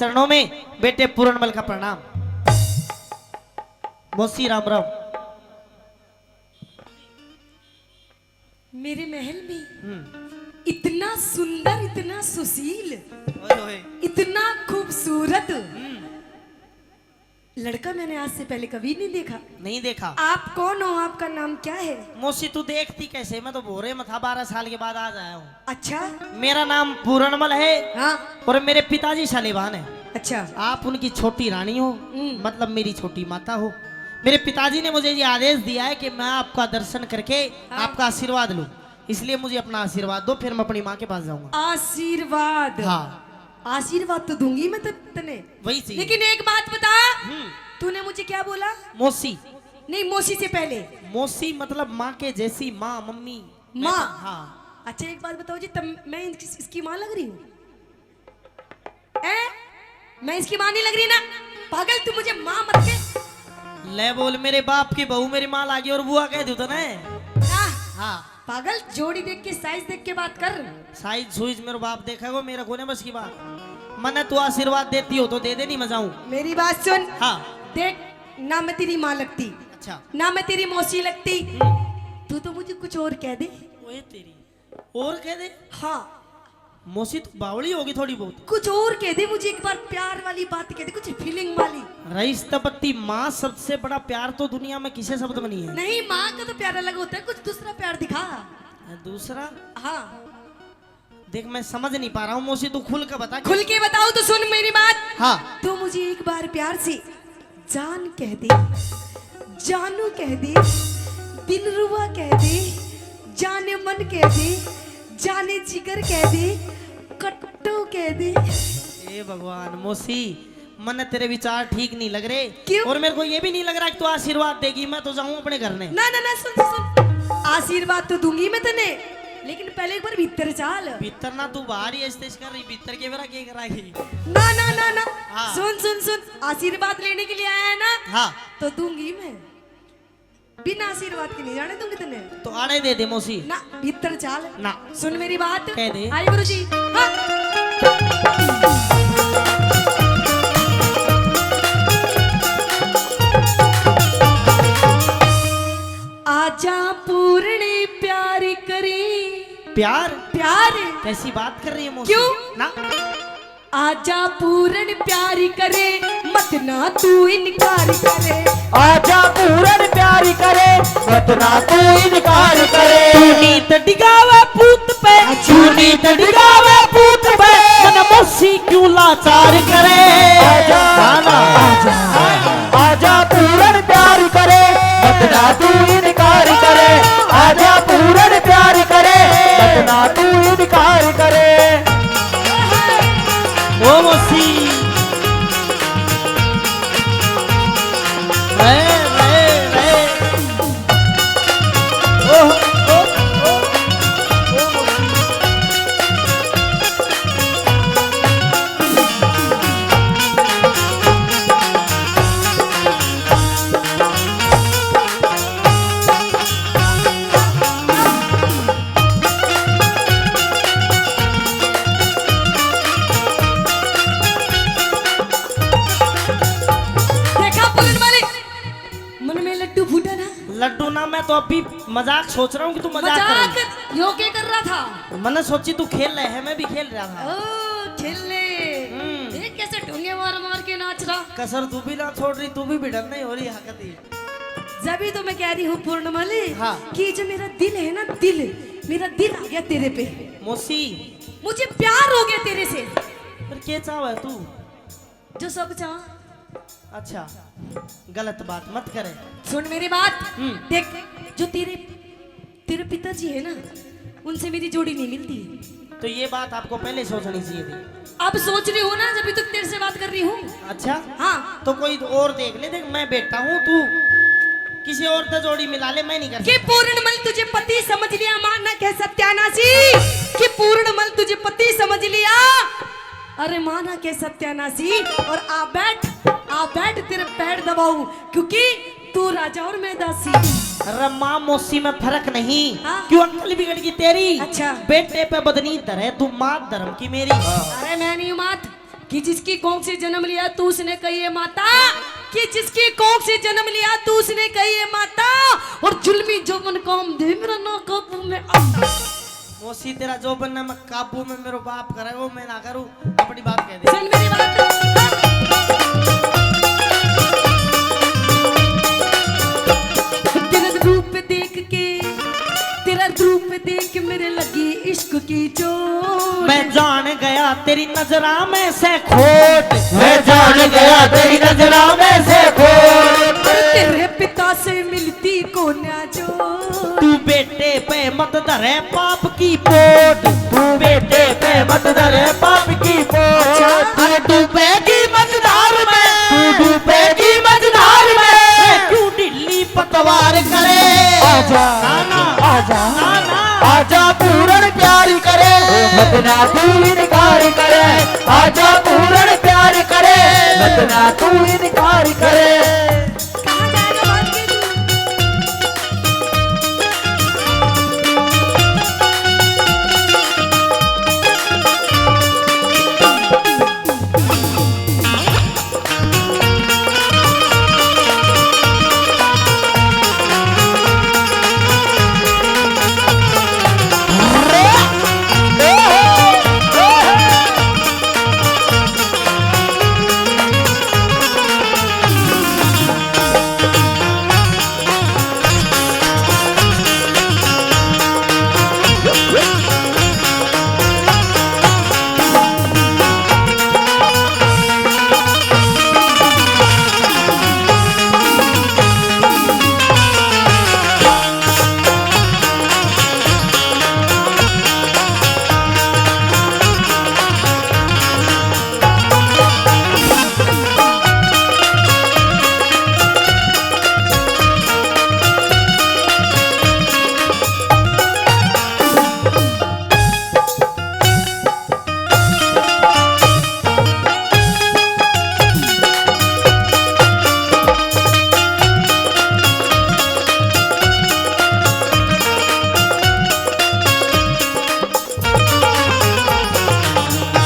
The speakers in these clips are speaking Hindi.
चरणों में बेटे पूरनमल का प्रणाम। मौसी राम राम। मेरे महल में इतना सुंदर, इतना सुशील, इतना खूबसूरत लड़का मैंने आज से पहले कभी नहीं देखा। नहीं देखा। आप कौन हो? आपका नाम क्या है? मौसी तू देखती कैसे, मैं तो भोरे में था, 12 साल के बाद आज आया हूँ। अच्छा, मेरा नाम पूरनमल है। हाँ। और मेरे पिताजी शालिवान है। अच्छा, आप उनकी छोटी रानी हो, मतलब मेरी छोटी माता हो। मेरे पिताजी ने मुझे ये आदेश दिया है कि मैं आपका दर्शन करके आपका आशीर्वाद लूं, इसलिए मुझे अपना आशीर्वाद दो, फिर मैं अपनी माँ के पास जाऊंगा। आशीर्वाद? हाँ, आशीर्वाद तो दूंगी मैं तने, वही चीज। लेकिन एक बात बता, तूने मुझे क्या बोला? मौसी। नहीं, मौसी से पहले मौसी मतलब माँ के जैसी, माँ, मम्मी, माँ। हाँ। अच्छा एक बात बताओ जी, तब मैं इसकी माँ लग रही हूँ? मैं इसकी माँ नहीं लग रही ना? पागल, तू मुझे माँ मत के। ले बोल, मेरे बाप की बहू मेरी माँ लागी और बुआ कह दू तो ना। हाँ, पागल, जोड़ी देख के, साइज देख के बात कर। साइज सुइज मेरे बाप देखेगा, मेरा कोने बस की बात। मने तू आशीर्वाद देती हो तो दे दे, नहीं मैं जाऊं। मेरी बात सुन। हाँ। देख, ना मैं तेरी माँ लगती, अच्छा, ना मैं तेरी मौसी लगती, तू तो मुझे कुछ और कह दे। ओए तेरी, और कह दे। हाँ, मौसी तू बावली होगी थोड़ी बहुत। कुछ और कह दे मुझे, एक बार प्यार वाली बात कह दे, कुछ फीलिंग वाली। रईस तपत्ती, माँ सबसे बड़ा प्यार तो दुनिया में किसे शब्द में नहीं है। नहीं, माँ का तो प्यार अलग होता है, कुछ दूसरा प्यार दिखा। दूसरा? हाँ, देख मैं समझ नहीं पा रहा हूँ मौसी, तू खुल के बता। खुल के बताओ तो सुन मेरी बात। हाँ। तू मुझे एक बार प्यार से जान कह दे, जानू कह दे, दिलरुबा कह दे, जाने मन कह दे, जाने जिगर कह दे, कट्टू कह दे। ए भगवान मौसी, मन तेरे विचार ठीक नहीं लग रहे। क्यों? और मेरे को ये भी नहीं लग रहा कि तू आशीर्वाद देगी, मैं तो जाऊं अपने घर में। ना ना ना, सुन सुन, आशीर्वाद तो दूंगी मैं तने, लेकिन पहले एक बार भीतर चाल। भीतर ना, तू बाहर ही स्टेज कर रही, भीतर के बेरा क्या कराएगी? ना ना ना ना, हाँ। सुन सुन सुन, आशीर्वाद लेने के लिए आया है ना? हाँ। तो दूंगी मैं, बिना आशीर्वाद के नहीं जाने दूंगी तने। तो आड़े दे दे मौसी। ना, भीतर चाल ना। सुन मेरी बात। कह दे। आई गुरुजी। हाँ। आजा पूर्ण प्यार करी। प्यार? प्यार कैसी बात कर रही है मौसी? क्यों? ना। आजा पूर्ण प्यार करे, मत ना तू इनकार करे। आजा पूरन प्यारी करे, मत ना तू इनकार करे। नीत डिगावे पूत पे, नीत डिगावे पूत पे, मन मौसी क्यों लाचार करे। आजा आजा आजा पूरन प्यारी करे, मत ना तू इनकार करे। आजा पूरन प्यारी करे, मत ना तू इनकार करे। ओ मौसी, लड्डू ना, मैं तो अभी मजाक सोच रहा हूँ कि तू मजाक कर रही है। यो क्या कर रहा था? मैंने सोची तू खेल रहे है, मैं भी खेल रहा था। ओ खेलने, देख कैसे ढूंढे मार मार के नाच रहा। कसर तू भी ना छोड़ रही, तू भी भिड़न नहीं हो रही हकती। जब तो मैं कह रही हूँ पूर्णमली, हाँ। कि जो मेरा दिल है ना, दिल, मेरा दिल आ गया तेरे पे। मौसी, मुझे प्यार हो गया तेरे से। फिर क्या चाह है तू? जो सब चाह। अच्छा, गलत बात मत करे। सुन मेरी बात। देख, जो तेरे पिताजी है ना, उनसे मेरी जोड़ी नहीं मिलती। तो ये बात आपको पहले सोचनी चाहिए थी। अब सोच रही हूँ ना, जब तक तेरे से बात कर रही हूँ। अच्छा, हाँ। तो कोई और देख ले। देख मैं बेटा हूँ, तू किसी और से जोड़ी मिला ले, मैं नहीं कर कि पूर्णमल तुझे पति समझ लिया, माना कह सत्यानाशी। कि पूर्णमल तुझे पति समझ लिया, अरे माना के सत्यानाशी। और आ बैठ तेरे पैर दबाऊं, क्योंकि तू राजा और मैं दासी। अरे माँ मौसी में फर्क नहीं। हाँ? क्यों अक्ल बिगड़ गई तेरी? अच्छा। बेटे पे बदनी धरे, तू मात धर्म की मेरी। अरे मैं नहीं मात, कि जिसकी कोख से जन्म लिया तू उसने कही है माता, कि जिसकी कोख से जन्म लिया तू उसने कही है माता, और जुल्मी जोबन काम दे मेरा ना काबू में आ। मोसी तेरा जो बनना मैं काबू में मेरे बाप करे वो मैं ना करूं, अपनी बात कह दे। सुन मेरी बात, तेरा रूप देख मेरे लगी इश्क की चोट। मैं जान गया तेरी नजरा में से खोट, मैं जान गया तेरी नजरा में से खोट। तेरे पिता से मिलती को ना जो, तू बेटे पे मत धरे पाप की पोट, तू बेटे पे मत धरे पाप की पोट। अरे डूबेगी मझधार में, तू डूबेगी मझधार में, क्यों ढिल्ली पतवार करे। आजा नाना आजा नाना आजा पूर्ण प्यार करे, मत ना तू इनकार करे। आजा पूर्ण प्यार करे, मत ना तू इनकार करे। कहाँ जाएगा बात की तू?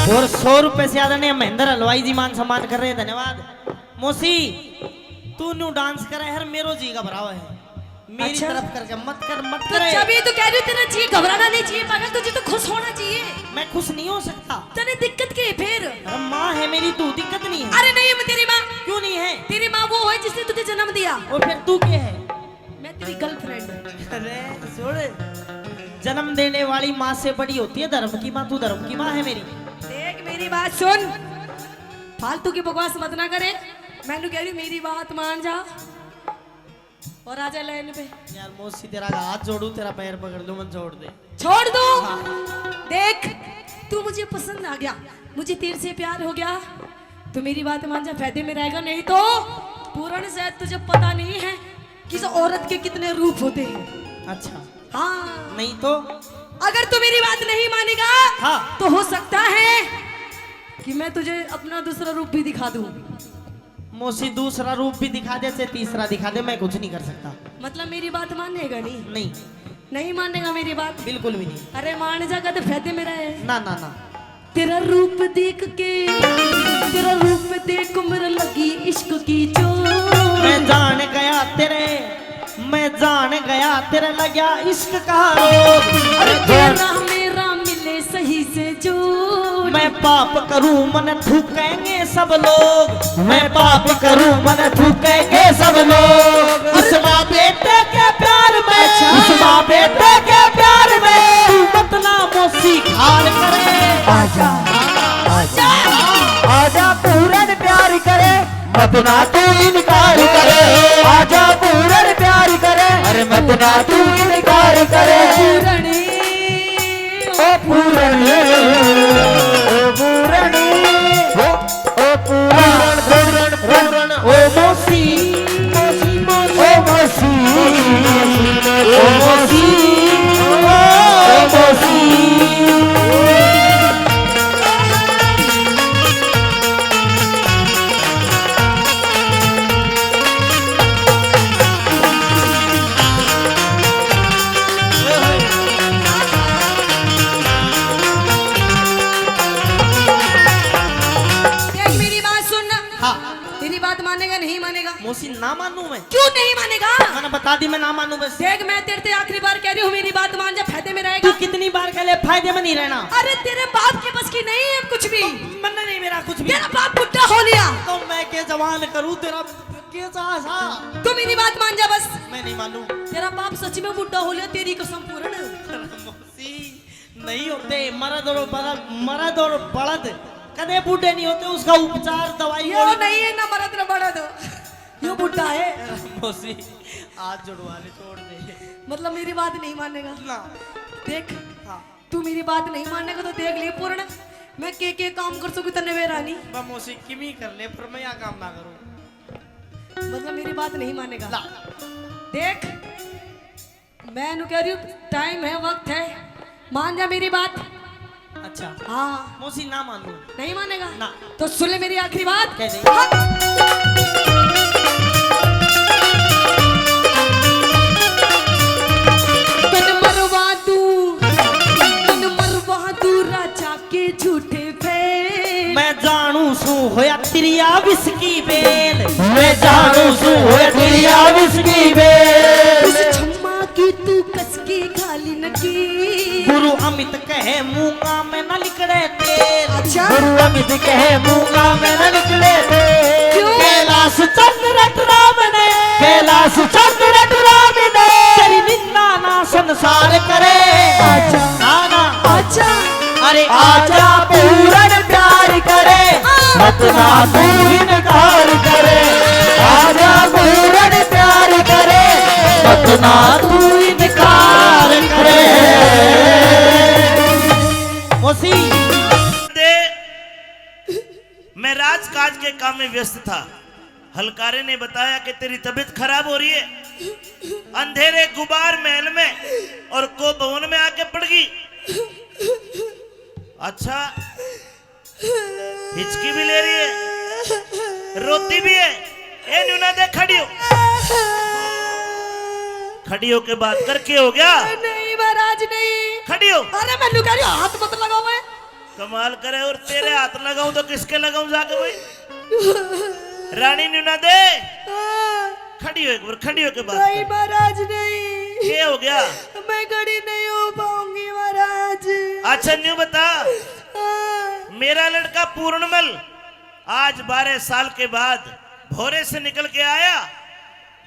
और 100 रुपए से आदरणीय महेंद्र हलवाई जी मान सम्मान कर रहे हैं, धन्यवाद। मोसी तू न्यू डांस करे हर मेरो जी घबरावा है, मेरी अच्छा? तरफ करके मत कर मत तो करे। जब ये तो कह रही हूँ तेरा चाहिए, घबराना नहीं चाहिए पागल, तुझे तो खुश होना चाहिए। मैं खुश नहीं हो सकता। तेरे दिक्कत के फिर? अरे माँ है मेरी, तू दिक्कत नहीं है। अरे नहीं मैं तेरी माँ, क्यों नहीं है? तेरी माँ वो है जिसने तुझे जन्म दिया, और फिर तू क्या है? मैं तेरी गर्लफ्रेंड। अरे सुन, जन्म देने वाली माँ से बड़ी होती है धर्म की माँ, तू धर्म की माँ है मेरी। देख मेरी बात सुन, फालतू की बकवास मत ना करे। मैंने कह रही मेरी बात मान जा और आजा लाइन पे। यार मोसी तेरा हाथ जोड़ू, तेरा पैर पकड़ लूं, मन छोड़ दे। छोड़ दो। देख तू मुझे पसंद आ गया, मुझे तेरे से प्यार हो गया, तो मेरी बात मान जा, फायदे में रहेगा। नहीं तो पूर्ण शायद तुझे पता नहीं है कि इस औरत के कितने रूप होते हैं। अच्छा हाँ नहीं तो? अगर तू मेरी बात नहीं मानेगा हाँ तो हो सकता है कि मैं तुझे अपना दूसरा रूप भी दिखा दूं। मोसी दूसरा रूप भी दिखा दे, से तीसरा दिखा दे, मैं कुछ नहीं कर सकता। मतलब मेरी बात मानेगा नहीं? नहीं नहीं मानेगा मेरी बात? बिल्कुल भी नहीं। अरे मान जाएगा तो फायदे में रहे। ना ना ना, तेरा रूप देख के, तेरा रूप देख मेरे लगी इश्क की चोट। मैं जान गया तेरे, मैं जान गया तेरे लगा इश्क का रोग। अरे तेरा मेरा मिले सही से जो, मैं पाप करूं मन थूकेंगे सब लोग, मैं पाप करूं मन थूकेंगे सब लोग। इस माँ बेटे के प्यार में, इस माँ बेटे के प्यार में, तू मत ना मोसी खाल करे। आजा आजा आजा पूर्ण प्यार करे, मत ना तू इनकार करे। आजा पूर्ण प्यार करे, अरे मत ना तू इनकार करे। पूरणी ओ पूर्ण ओ पूर्ण ओ पूर्ण पूर्ण ओ मोसी मोसी मोसी ओ मसी ओ मसी ओ मसी। मौसी ना मानू मैं? क्यों नहीं मानेगा? मैंने बता दी मैं ना मानू बस। देख मैं तेरे से आखिरी बार कह रही हूँ, मेरी बात मान जा, फायदे में तू रहेगा। कितनी बार कह ले फायदे में नहीं रहना। अरे तेरे बाप के बस की नहीं है कुछ भी। मन नहीं मेरा कुछ भी। तेरा बाप बुढ़ा हो लिया तो मैं के जवान करूँ तेरा कैसा सा? तू मेरी बात मान जा बस। मैं नहीं मानू। तेरा बाप सच में बुढ़ा हो लिया, तेरी कसम पूर्ण। मौसी नहीं होते मर्द और बड़द कदे बूढ़े नहीं होते, उसका उपचार दवाई यो नहीं है ना मरद ना बड़ा दो, यो बुढ़ा है। मौसी आज जुड़वाने छोड़ दे। मतलब मेरी बात नहीं मानेगा ना। देख हाँ तू मेरी बात नहीं मानेगा तो देख ले पूर्ण, मैं के काम कर सकूं तने वे रानी। मौसी किमी कर ले पर मैं यहाँ काम ना करूँ। मतलब मेरी बात नहीं मानेगा। ला। देख मैं नु कह रही हूँ, टाइम है, वक्त है, मान जा मेरी बात। अच्छा हाँ मौसी ना मानू। नहीं मानेगा ना। तो सुन ले मेरी आखिरी बात। कह दे। हाँ। तन मरवा दू राजा के झूठे फेल। मैं जानू सू होया तिरिया विस्की बेल। मैं जानू सू होया तिरिया विस्की बेल। उस छम्मा की तू कसकी खाली नकी। गुरु अमित कहे मूंगा में न लिकड़े तेल। अच्छा गुरु अमित कहे मूंगा में न निकले थे। क्यों? कैलाश चंद्र राम ने कैलाश चंद्र राम ने तेरी निंदा ना संसार करे। अच्छा ना ना अच्छा अरे आजा पूरन प्यार करे, मत ना तू इनकार करे। आजा पूरन प्यार करे, मत ना तू इनकार करे। मौसी दे मैं राजकाज के काम में व्यस्त था। हलकारे ने बताया कि तेरी तबीयत खराब हो रही है, अंधेरे गुबार महल में और को भवन में आके पड़ गई। अच्छा हिचकी भी ले रही है, रोती भी है। ए न्यूना दे, खड़ी हो। खड़ी हो के बात कर, के हो गया? नहीं महाराज नहीं। खड़ी हो। अरे मैं लुका रही हूँ, हाथ मत लगाओ। मैं कमाल करे, और तेरे हाथ लगाऊं तो किसके लगाऊं जाके भाई? रानी न्यूना दे, खड़ी हो, एक बार खड़ी हो के बात नहीं कर। महाराज नहीं। क्या हो गया? मैं खड़ी नहीं हो पाऊंगी महाराज। अच्छा न्यू बता, मेरा लड़का पूर्णमल आज 12 साल के बाद भोरे से निकल के आया,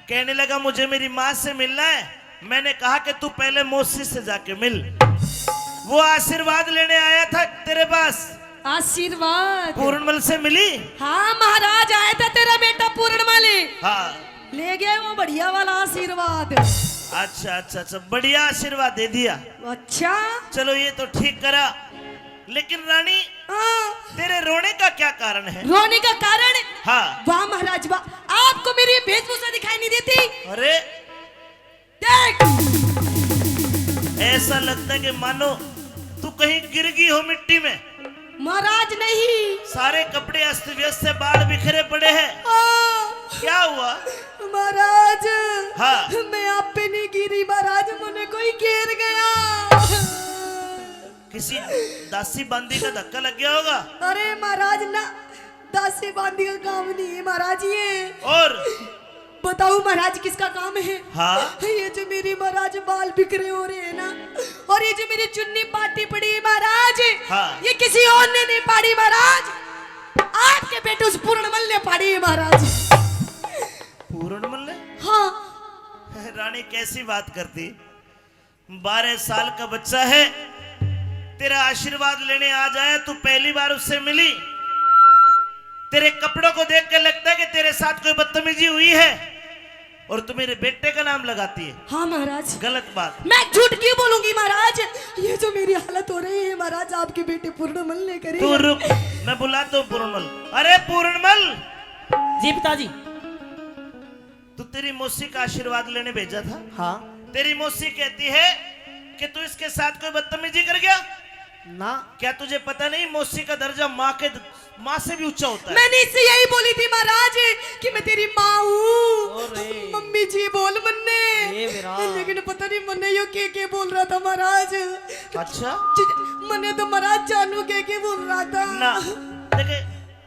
कहने लगा मुझे मेरी माँ से मिलना है। मैंने कहा कि तू पहले मौसी से जाके मिल। वो आशीर्वाद लेने आया था तेरे पास। आशीर्वाद पूर्णमल से मिली? हाँ महाराज, आया था तेरा बेटा पूर्णमल, हाँ। ले गया वो बढ़िया वाला आशीर्वाद। अच्छा अच्छा अच्छा, बढ़िया आशीर्वाद दे दिया। अच्छा चलो ये तो ठीक करा, लेकिन रानी हाँ। तेरे रोने का क्या कारण है? रोने का कारण? हाँ। वाह महाराज वाह, आपको मेरी वेशभूषा दिखाई नहीं देती? अरे देख ऐसा लगता है कि मानो तू कहीं गिर गई हो मिट्टी में। महाराज नहीं। सारे कपड़े अस्त व्यस्त से, बाल बिखरे पड़े हैं। क्या हुआ? महाराज हाँ। मैं आप पे नहीं गिरी महाराज, मुझे कोई घेर गया। किसी दासी बांदी का धक्का लग गया होगा। अरे महाराज ना, दासी बांदी का काम नहीं है महाराज ये। और बताओ महाराज किसका काम है? हाँ। ये जो मेरी महाराज बाल बिखरे हो रहे हैं ना, और ये जो मेरी चुन्नी पाटी पड़ी है महाराज, हाँ। ये किसी और ने नहीं पाड़ी महाराज, आपके बेटे उस पूर्णमल ने पाड़ी है महाराज। पूर्णमल ने? हाँ। रानी कैसी बात करती, 12 साल का बच्चा है, तेरा आशीर्वाद लेने आ जाए, तू पहली बार उससे मिली। तेरे कपड़ों को देख कर लगता है कि तेरे साथ कोई बदतमीजी हुई है, और तू मेरे बेटे का नाम लगाती है। हाँ महाराज। गलत बात। मैं झूठ क्यों बोलूंगी महाराज, ये जो मेरी हालत हो रही है महाराज, आपके बेटे पूर्णमल ने करी। तू रुक, मैं बुलाता हूँ पूर्णमल। अरे पूर्णमल। जी पिताजी। तू तेरी मौसी का आशीर्वाद लेने भेजा था। हाँ। तेरी मौसी कहती है कि तू इसके साथ कोई बदतमीजी कर गया। ना। क्या तुझे पता नहीं मौसी का दर्जा माँ से भी ऊंचा होता है? मैंने इससे यही बोली थी महाराज कि मैं तेरी माँ हूँ। अरे। मम्मी जी बोल मन्ने, ये मेरा। लेकिन पता नहीं मन्ने यो के बोल रहा था महाराज। अच्छा। मन्ने तो महाराज जानू के बोल रहा था ना देखे,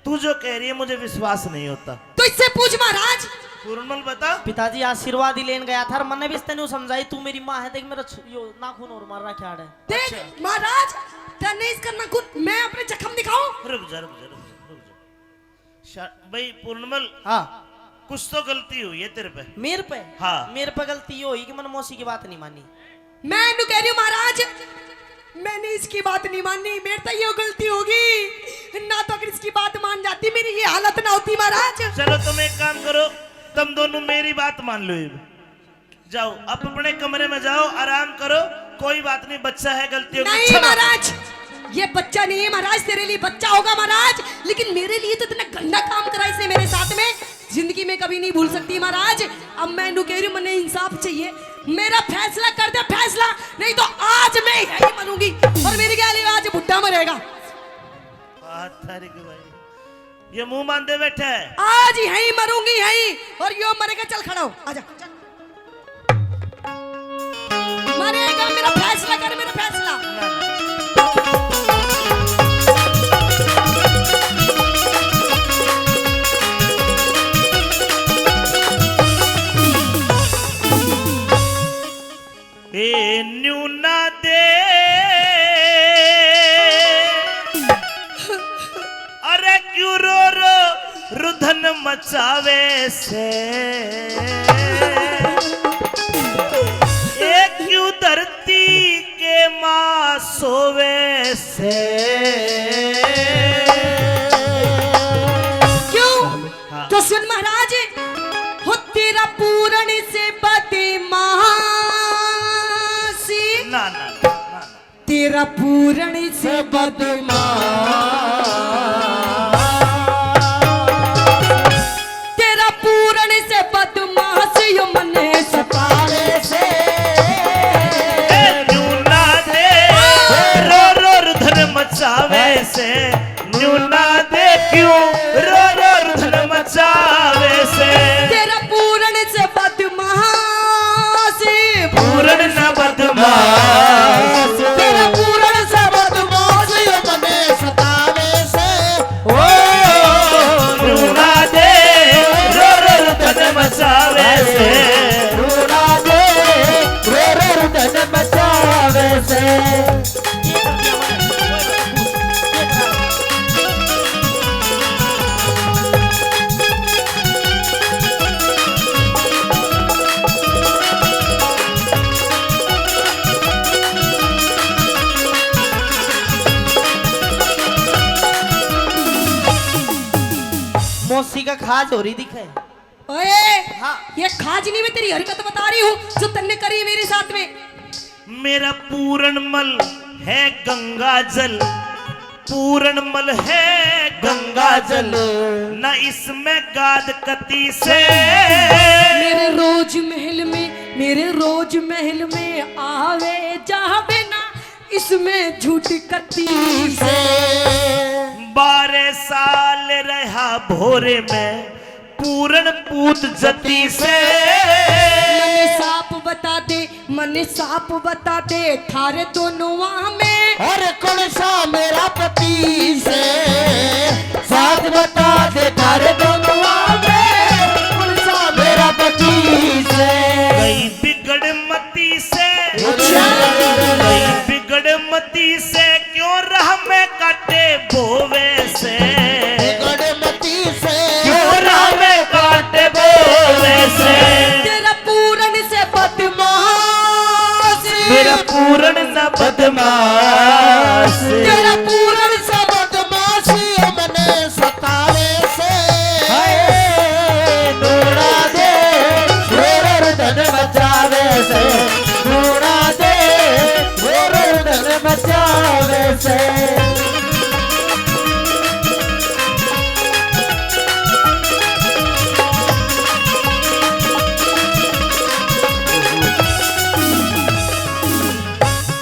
तू जो कह रही है मुझे विश्वास नहीं होता। तो इससे पूछ महाराज, पूर्णमल बता। पिताजी आशीर्वाद ही लेन गया था और मैंने भी इसने समझाई तू मेरी माँ है, देख मेरा यो नाखून और मार रहा क्या है। देख महाराज तेने इसका नाखून मैं अपने जख्म दिखाऊं। रुक जा भाई पूर्णमल, हाँ कुछ तो गलती हुई है तेरे पे। मेरे पे? हाँ मेरे पे गलती ये हुई कि मैंने मौसी की बात नहीं मानी। मैं इन्हें कह रही हूँ महाराज मैंने इसकी बात नहीं मानी, मेरे तो ये गलती होगी ना, तो अगर इसकी बात मान जाती मेरी ये हालत ना होती महाराज। चलो तुम एक काम करो, तुम दोनों मेरी बात मान लो, जाओ अब अपने कमरे में जाओ, आराम करो, कोई बात नहीं, बच्चा है, गलती होगी। नहीं महाराज ये बच्चा नहीं है महाराज, तेरे लिए बच्चा होगा महाराज, लेकिन मेरे लिए तो इतना गंदा काम करा इसने मेरे साथ में, जिंदगी में कभी नहीं भूल सकती महाराज। अब मैं इन्हें कह रही हूँ मैंने इंसाफ चाहिए, मेरा फैसला कर दे फैसला, नहीं तो आज मैं यही मरूंगी और मेरी क्या लिए आज बुढ़ा मरेगा। भाई ये मुंह बांधे बैठे है, आज यही मरूंगी यही, और यो मरेगा, चल खड़ा हो आजा, मरेगा, मेरा फैसला कर, मेरा फैसला। ए न्यूना दे अरे क्यों रो रो रुधन मचावे से, ए क्यों धरती के माँ सोवे से। क्यों? हाँ। तो सुन महाराज हो तेरा पूर्ण से बदमाशी, ना ना ना ना, तेरा पूर्ण से तेरा पूर्ण से बदमाश यो मने सतावे से। ए न्यूना दे रो रो रुधन मचावे से, न्यूना दे क्यों रो रो रुधन मचावे से। तेरा पूर्ण से बदमाश, पूर्ण न बदमाश, तेरा पूर्ण से बदमाश यो मने सतावे से। ओ न्यूना दे रो रो रुधन मचावे से, न्यूना दे रो रो रुधन मचावे से। मौसी का खाज हो रही दिखे। ओए हाँ। ये खाजनी में तेरी हरकत बता रही हूँ जो तन्ने करी है मेरे साथ में। मेरा पूरणमल है गंगा जल, पूरणमल है गंगा जल, न इसमें गाद कती से। मेरे रोज महल में आवे जावे ना, इसमें झूठ कती से। 12 साल रहा भोरे में पूरण पूत जती से। मन साप बता दे थारे दोनों में, और कौन सा मेरा पति से, साथ बता दे तारे दोनों में, कौन सा मेरा पति से। गई बिगड़ मती से, गई बिगड़ मती से, क्यों राह में काटे बोवे से। गड़मती से क्यों राह में काटे बोवे से। तेरा पूरन से बदमाश, मेरा पूरण न बदमाश, तेरा पूरन से बदमाशी मने सतावे से। न्यूना दे रो रो रुधन मचावे से, न्यूना दे रो रो रुधन मचावे से।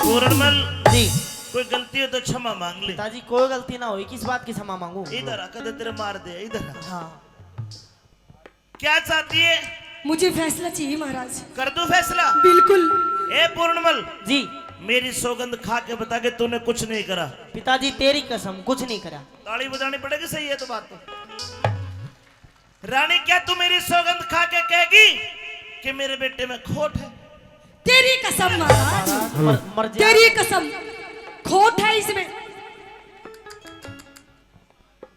पूरणमल जी कोई गलती हो तो क्षमा मांग ले। पिताजी कोई गलती ना हुई, किस बात की क्षमा मांगू। इधर आ, कदे तेरे मार दे, इधर आ। हाँ क्या चाहती है? मुझे फैसला चाहिए महाराज। कर दो फैसला। बिल्कुल। ए पूर्णमल जी मेरी सौगंध खा के बता के तूने कुछ नहीं करा। पिताजी तेरी कसम कुछ नहीं करा। ताली बजानी पड़ेगी, सही है तो बात तो। रानी क्या तू मेरी सौगंध खा के कहेगी कि मेरे बेटे में खोट है? तेरी कसम महाराज, मर जा। तेरी कसम, खोट है इसमें।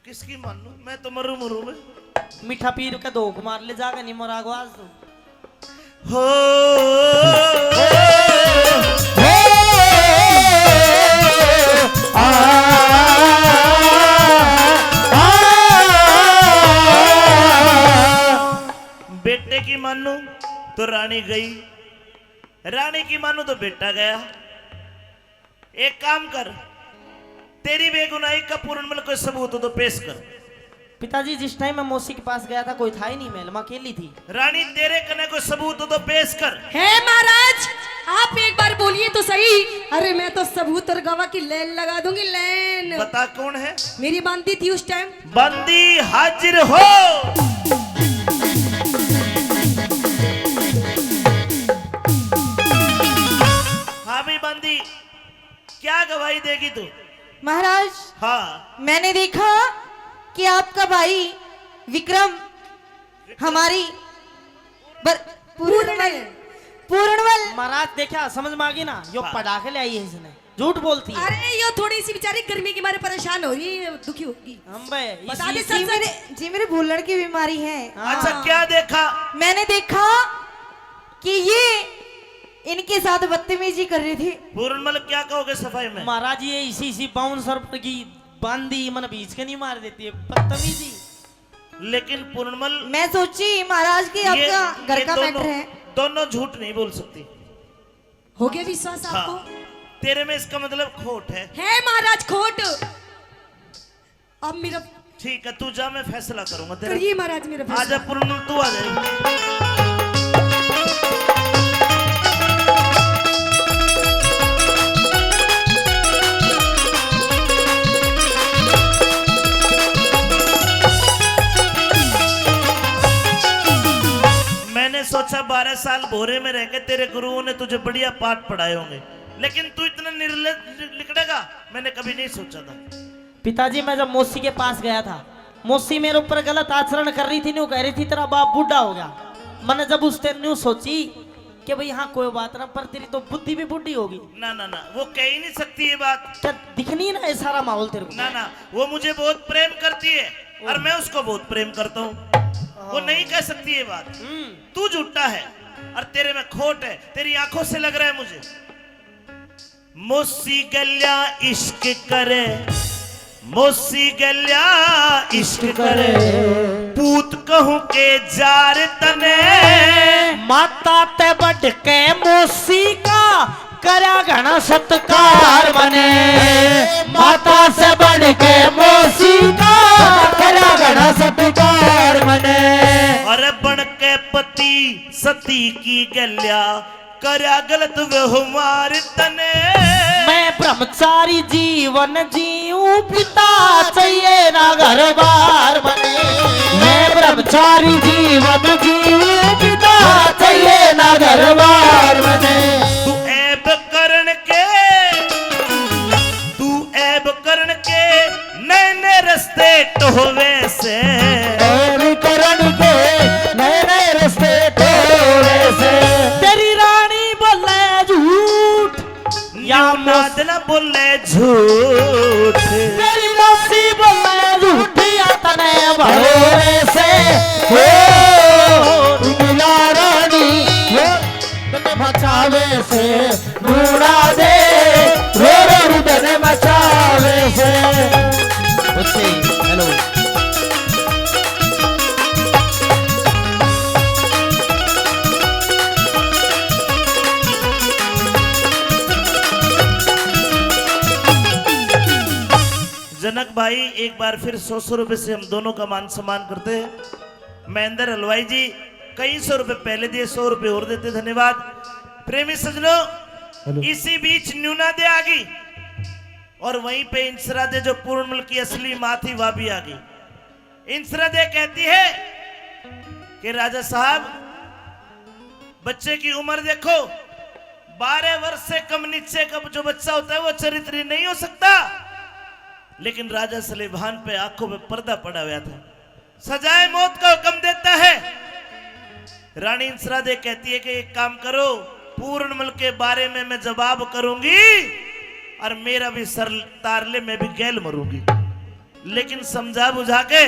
किसकी मान लूं? मैं तो मरू मरू में। मीठा पीर के धोख मार ले जागा नहीं मरागो आज तो। हो बेटे की मानू तो रानी गई, रानी की मानू तो बेटा गया। एक काम कर, तेरी बेगुनाही का पूर्ण कोई सबूत हो तो पेश कर। पिताजी जिस टाइम मैं मौसी के पास गया था कोई था ही नहीं, महल में अकेली थी। रानी तेरे कने कोई सबूत हो तो पेश कर। है महाराज, आप एक बार बोलिए तो सही। अरे मैं तो सबूत और गवाह की लाइन लगा दूंगी, लाइन। बता कौन है? मेरी बांधी थी उस टाइम। बंदी हाजिर हो। हाँ भी बंदी, क्या गवाही देगी तू? महाराज, हाँ मैंने देखा कि आपका भाई विक्रम हमारी पूर्णवल महाराज देखा समझ में आ गई ना, यो हाँ। पटाखे ले आई है इसने, झूठ बोलती है। अरे ये थोड़ी सी बेचारी गर्मी के मारे परेशान हो रही है, दुखी होगी। हम बे बता दे इसी- सच। जी मेरे भूलड़ की बीमारी है। हाँ। अच्छा क्या देखा? मैंने देखा कि ये इनके साथ बदतमीजी कर रही थी। पूर्णमल क्या कहोगे सफाई में? महाराज ये इसी बाउंसर की बांदी मन बीच के नहीं मार देती है, बदतमीजी। लेकिन पूर्णमल मैं सोची महाराज की आपका घर का मैटर है। दोनों झूठ नहीं बोल सकती। हो गया विश्वास हाँ, आपको? तेरे में इसका मतलब खोट है। है महाराज खोट। अब मेरा ठीक है तू जा, मैं फैसला करूंगा तेरा। करिए महाराज मेरा आजा फैसला। पूर्णमल तू आ जाए। मैंने सोचा 12 साल भोरे में रह के तेरे गुरुओं ने तुझे बढ़िया पाठ पढ़ाए होंगे, लेकिन तू इतना निर्लज निकलेगा मैंने कभी नहीं सोचा था। पिताजी मैं जब मौसी के पास गया था, मौसी मेरे ऊपर गलत आचरण कर रही थी, न्यू कह रही थी तेरा बाप बूढ़ा हो गया। मैंने जब उस दिन न्यू सोची कि भाई हाँ कोई बात ना, पर तेरी तो बुद्धि भी बुढ़ी होगी। ना ना ना, वो कह ही नहीं सकती ये बात। क्या दिखनी ना ये सारा माहौल तेरे को? ना ना, वो मुझे बहुत प्रेम करती है और मैं उसको बहुत प्रेम करता हूँ। वो नहीं कह सकती ये बात। तू झूठा है और तेरे में खोट है, तेरी आंखों से लग रहा है मुझे। मौसी गल्या इश्क करे, मौसी गल्या इश्क करे, पूत कहूं के जार तने। माता ते बढ़ के मौसी का करा घना सत्कार बने, माता से बढ़ के मौसी का करा घना सत्कार मने। और बन के पति सती की गल्या करा गलत व्यवहार तने। मैं ब्रह्मचारी जीवन जीऊं, पिता चाहिए ना घर बार बने। मैं ब्रह्मचारी जीवन जीवे, पिता चाहिए ना घर बार बने। तू ऐब करण के नए नए रस्ते टोवे से। करण के नए नए रस्ते तोड़े से। तेरी रानी बोले झूठ या नाद न बोले झूठ। तेरी मौसी बोले झूठ या तने भरोरे से हो मिला रानी, वो तने मचावे से ढूंढा दे, रो रो तने मचावे से। हेलो जनक भाई एक बार फिर 100 रुपए से हम दोनों का मान सम्मान करते हैं। महेंद्र हलवाई जी कई 100 रुपए पहले दिए, 100 रुपए और देते, धन्यवाद। प्रेमी सजनों, इसी बीच न्यूना दे आ गई और वहीं पे इंसरा दे जो पूर्णमल की असली माँ थी वह भी आ गई। इंसरा दे कहती है कि राजा साहब बच्चे की उम्र देखो, 12 वर्ष से कम नीचे का जो बच्चा होता है वो चरित्र नहीं हो सकता। लेकिन राजा सलेभान पे आंखों पे पर्दा पड़ा हुआ था। सजाए मौत का हुक्म देता है। रानी इंसरादे कहती है कि एक काम करो, पूर्णमल के बारे में मैं जवाब करूंगी और मेरा भी सर तार ले, मैं भी गैल मरूंगी। लेकिन समझा बुझा के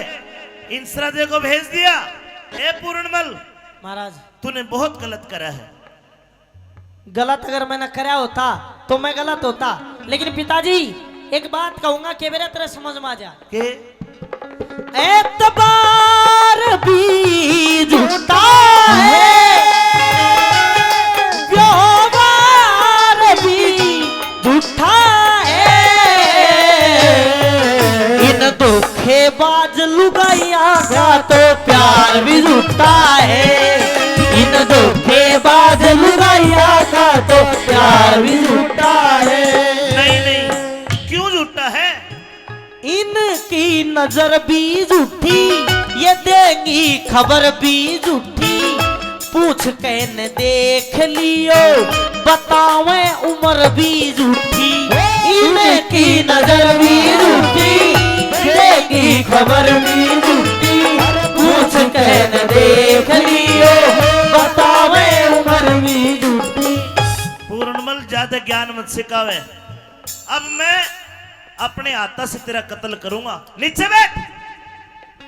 इंसरादे को भेज दिया, ए पूर्णमल महाराज तूने बहुत गलत करा है। गलत अगर मैंने करा होता तो मैं गलत होता, लेकिन पिताजी एक बात कहूंगा कि मेरे तरह समझ में आ जा के एतबार भी झूठा है, व्यवहार भी झूठा है, इन धोखेबाज लुगाइया का तो प्यार भी झूठा है, इन धोखेबाज लुगाइया का तो प्यार भी झूठा है। नहीं नहीं, क्यों झूठा है? इनकी नजर भी झूठी, ये देंगी खबर भी झूठी, पूछ के न देख लियो बतावे उम्र भी झूठी, इनकी नजर भी झूठी, देंगी खबर भी झूठी, पूछ के न देख लियो बतावे उम्र भी झूठी। पूर्णमल ज्यादा ज्ञान मत सिखावे, अब मैं अपने हाथा से तेरा कत्ल करूंगा। नीचे बैठ,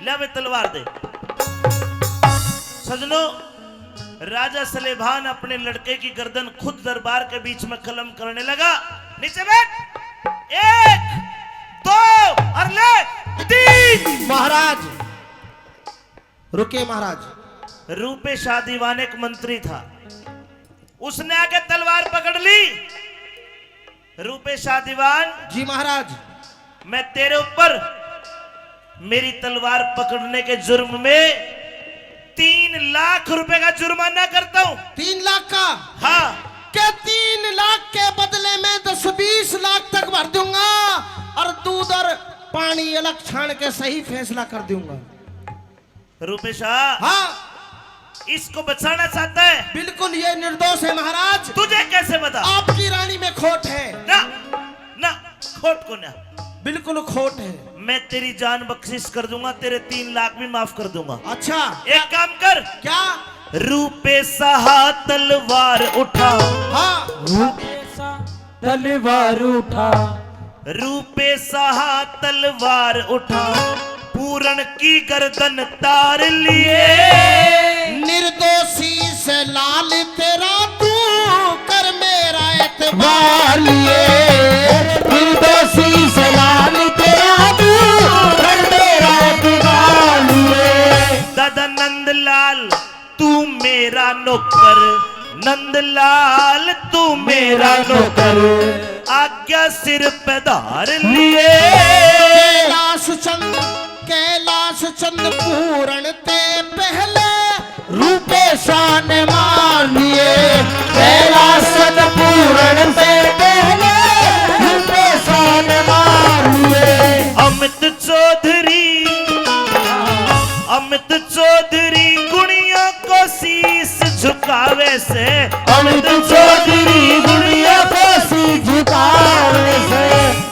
ले वे तलवार दे। सजनों, राजा सलेभान अपने लड़के की गर्दन खुद दरबार के बीच में कलम करने लगा। नीचे बैठ, 1 2 और ले 3। महाराज रुके महाराज। रूपेशा दीवान एक मंत्री था, उसने आके तलवार पकड़ ली। रूपेशा दीवान, जी महाराज। मैं तेरे ऊपर मेरी तलवार पकड़ने के जुर्म में 3 लाख रुपए का जुर्माना करता हूं। 3 लाख का? हाँ। क्या 3 लाख के बदले में 10-20 लाख तक भर दूंगा और दूध और पानी अलग छान के सही फैसला कर दूंगा। रूपेशा, हाँ इसको बचाना चाहता है? बिल्कुल, ये निर्दोष है महाराज। तुझे कैसे बता? आपकी रानी में खोट है। ना ना, खोट को ना, बिल्कुल खोट है। मैं तेरी जान बख्शिश कर दूंगा, तेरे 3 लाख भी माफ कर दूंगा। अच्छा, एक काम कर। क्या? रूपेशा तलवार उठा। हाँ, तलवार उठा, रूपेशा तलवार उठा, पूरण की गर्दन तार लिए। निर्दोषी से लाल तेरा तू कर मेरा एतबार मार लिए, निर्दोषी से लाल तेरा तू कर मेरा एतबार लिए। दादा नंदलाल तू मेरा नौकर, नंदलाल तू मेरा नौकर, आज्ञा सिर पे धार लिए। कैलाश चंद पूरण ते पहले रूपेशा ने मान लिए, कैलाश चंद पूरण से पहले रूपेशा ने मान लिए। अमित चौधरी गुणिया को शीश झुकावे से, अमित चौधरी गुड़िया को शीश झुकावे से,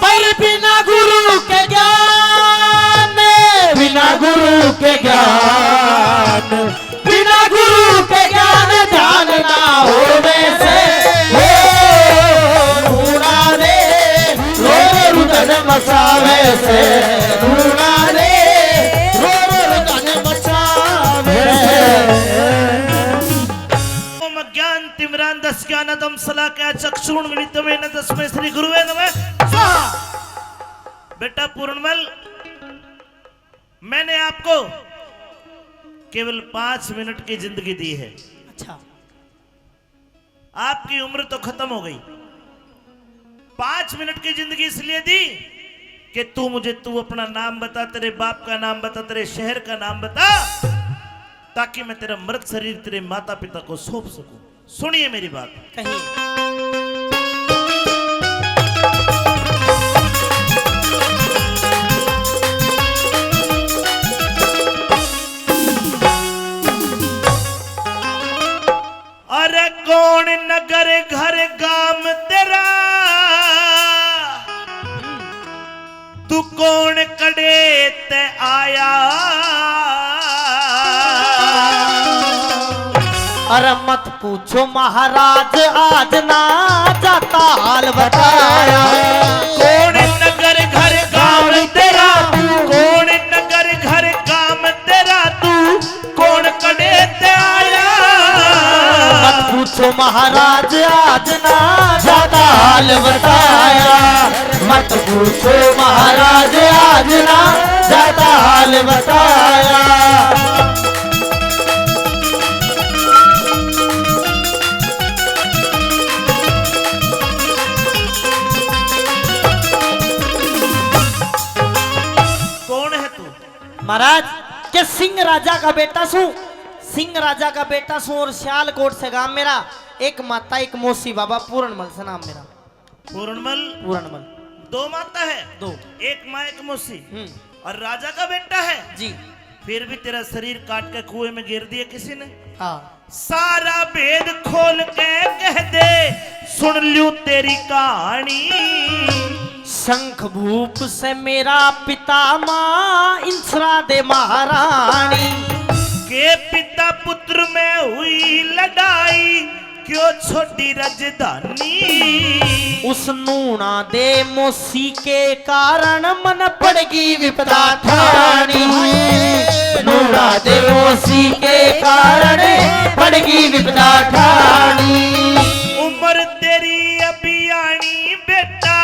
पर बिना गुरु के ज्ञान, बिना गुरु के ज्ञान, बिना गुरु के ज्ञान ध्यान ना हो वैसे, हो रूड़ा रे रो रुदन मचावे से, रूड़ा रे रो रुदन मचावे से। ज्ञान तिमरान दस ज्ञानदम सला क्या चक्षुण मिलितमेन तस्मै श्री गुरुवे नमः स्वाहा। बेटा पूर्णमल, मैंने आपको केवल 5 मिनट की जिंदगी दी है। अच्छा, आपकी उम्र तो खत्म हो गई। 5 मिनट की जिंदगी इसलिए दी कि तू अपना नाम बता, तेरे बाप का नाम बता, तेरे शहर का नाम बता, ताकि मैं तेरा मृत शरीर तेरे माता पिता को सौंप सकूं। सुनिए मेरी बात। कहिए। अरे कौन नगर घर गाम तेरा, तू कौन कड़े ते आया अरे मत पूछो महाराज आज ना जाता हाल बताया। कौन नगर घर काम तेरा कौन नगर घर काम तेरा तू कौन कड़े ते आया मत पूछो महाराज आज ना जाता हाल बताया। मत पूछो महाराज आज ना जाता हाल बताया। कौन है तू महाराज के सिंह राजा का बेटा सू सिंह राजा का बेटा सू और सियालकोट से गांव मेरा एक माता एक मौसी बाबा पूरणमल से नाम मेरा पूर्णमल पूरणमल दो माता है दो एक माँ एक मौसी और राजा का बेटा है जी फिर भी तेरा शरीर काट के कुएं में गिर दिया किसी ने हाँ सारा भेद खोल के कह दे सुन लूं तेरी कहानी शंख भूप से मेरा पिता माँ इंसरा दे महारानी के पिता पुत्र में हुई लड़ाई क्यों छोटी राजधानी उस नूना दे मौसी के कारण मन पड़गी विपदा ठानी नूना दे मौसी के कारण पड़गी विपदा ठानी उम्र तेरी अभी आनी बेटा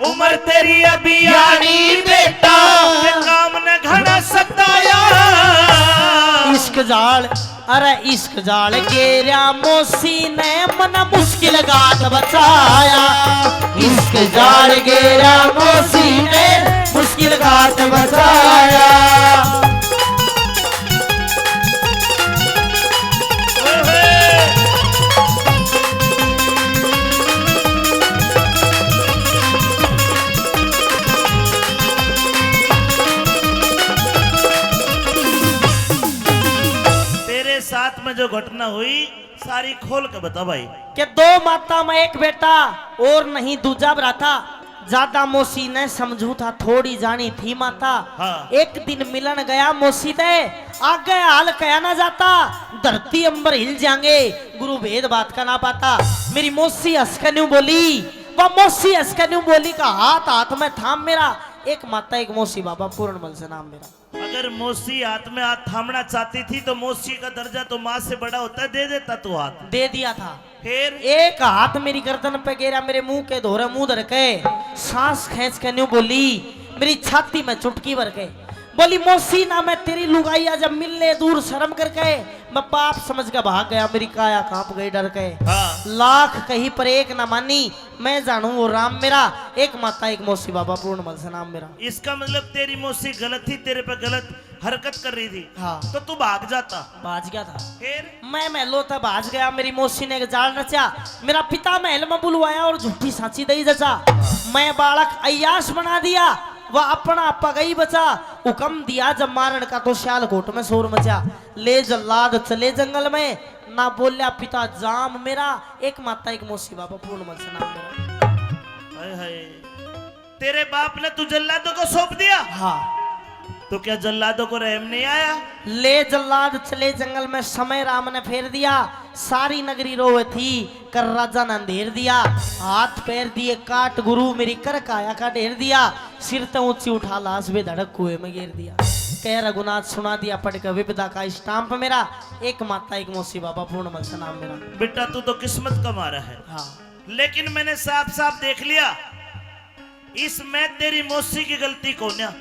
उम्र तेरी अभी आनी बेटा के काम ने घना सताया इश्क जाल अरे इश्क जाल गेरा मौसी ने मन मुश्किल गात बचाया। इश्क जाल गेरा मौसी ने मुश्किल गात बचाया। साथ में जो घटना हुई सारी खोल के बता भाई कि दो माता में एक बेटा और नहीं दूजा भ्राता ज्यादा मौसी ने समझू था थोड़ी जानी थी माता हाँ। एक दिन मिलन गया मौसी दे आगे हाल कया ना जाता धरती अंबर हिल जाएंगे गुरु भेद बात का ना पाता। मेरी मौसी हंसकर बोली वह मौसी हंसकर बोली का हाथ हाथ में थाम मेरा एक माता एक मौसी बाबा पूरणमल से नाम मेरा। अगर मौसी हाथ में हाथ थामना चाहती थी तो मौसी का दर्जा तो माँ से बड़ा होता है दे देता तू हाथ दे दिया था। फिर एक हाथ मेरी गर्दन पे गिरा मेरे मुंह के धोरे मुंह धर के सांस खींच के न्यू बोली मेरी छाती में चुटकी भर के बोली मौसी ना मैं तेरी लुगाइया जब मिलने दूर शर्म करके मैं पाप समझ के भाग गया मेरी काया कांप गई डर के। हाँ। लाख कहीं पर एक ना मानी मैं जानू वो राम मेरा एक माता एक मौसी बाबा पूर्णमल से नाम मेरा। इसका मतलब तेरी मौसी गलत थी तेरे पे गलत हरकत कर रही थी हाँ। तो तू भाग जाता भाज गया था फिर मैं महलो था भाज गया मेरी मौसी ने एक जाल रचा मेरा पिता महल में बुलवाया और झूठी सांची दई जचा मैं बालक अय्याश बना दिया वह अपना पगई बचा हुक्म दिया जब मारण का तो सियालकोट में शोर मचा ले जल्लाद चले जंगल में ना बोलिया पिता जाम मेरा एक माता एक मौसी बाबा पूर्णमल से नाम मेरा। हाय हाय तेरे बाप ने तू जल्लादों को सौंप दिया हाँ तो क्या जल्लादों को रहम नहीं आया ले जल्लाद चले जंगल में समय राम ने फेर दिया सारी नगरी रोवे थी कर राजा ने अंधेर दिया हाथ पैर दिए काट गुरु मेरी कर काया का ढेर दिया सिर ते ऊंची उठा लाश बे धड़क कुएं में गिर दिया कह रघुनाथ सुना दिया पढ़ के विपदा का स्टाम्प मेरा एक माता एक मौसी बाबा पूर्णमल से नाम मेरा। बेटा तू तो किस्मत का मारा है हाँ लेकिन मैंने साफ साफ देख लिया इसमें तेरी मौसी की गलती कौन है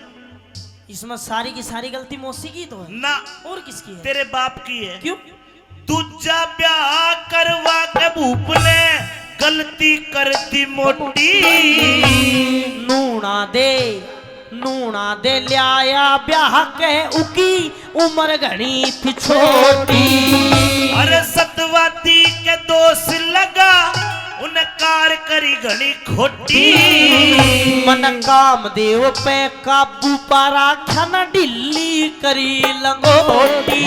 इसमें सारी की सारी गलती मौसी की तो है ना और किसकी है तेरे बाप की है क्यों दूजा ब्याह करवा के भूप ने गलती कर दी मोटी नूना दे लिया ब्याह के उकी उम्र घनी थी छोटी अरे सतवाती के दोष लगा उन कार करी घनी खोटी मन काम देव पे काबू पारा खाना ढिल्ली करी लंगोटी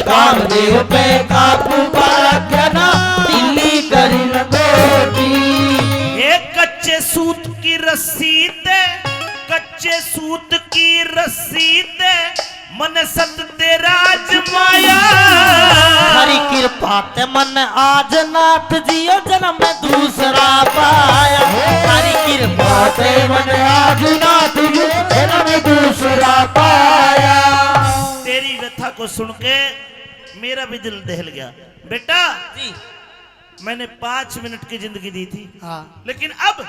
कामदेव पे काबू पारा खाना ढिल्ली करी लंगोटी एक कच्चे सूत की रस्सी ते कच्चे सूत की रस्सी दे मन सत तेरा आजमाया। हरी कृपा ते मन आज नाथ जियो जन्म में दूसरा पाया। हरी कृपा ते मन आज नाथ जियो जन्म में दूसरा पाया। तेरी व्यथा को सुन के मेरा भी दिल दहल गया। बेटा जी मैंने 5 मिनट की जिंदगी दी थी, हाँ लेकिन अब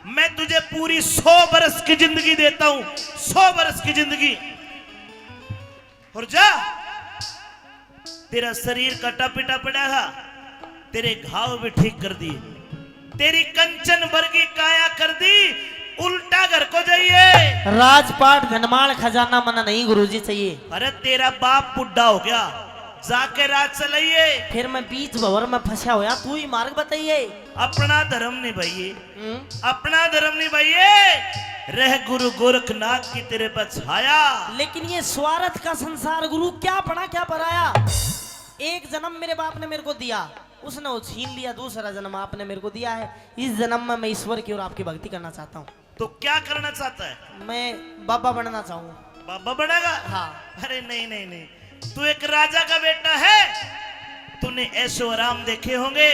मैं तुझे पूरी 100 बरस की जिंदगी देता हूं, 100 बरस की जिंदगी। और जा, तेरा शरीर कटा पिटा पड़ा था, तेरे घाव भी ठीक कर दिए, तेरी कंचन वर्गी काया कर दी, उल्टा घर को जाइए। राजपाट धनमाल खजाना मना नहीं गुरुजी चाहिए। अरे तेरा बाप बुढ़ा हो गया, जाके राज चलाइए। फिर मैं बीच भवर में फंसा होया, तू ही मार्ग बताइए। अपना धर्म निभाइए, अपना धर्म निभाइए। रह गुरु गोरखनाथ की तेरे पर छाया। लेकिन ये स्वार्थ का संसार गुरु क्या पढ़ा क्या पढ़ाया। एक जन्म मेरे बाप ने मेरे को दिया, उसने वो छीन लिया। दूसरा जन्म आपने मेरे को दिया है। इस जन्म में मैं ईश्वर की और आपकी भक्ति करना चाहता हूँ। तो क्या करना चाहता है? मैं बाबा बनना चाहूँ। बाबा बनेगा? हाँ। अरे नहीं नहीं नहीं, तू एक राजा का बेटा है, तूने ऐशो आराम देखे होंगे।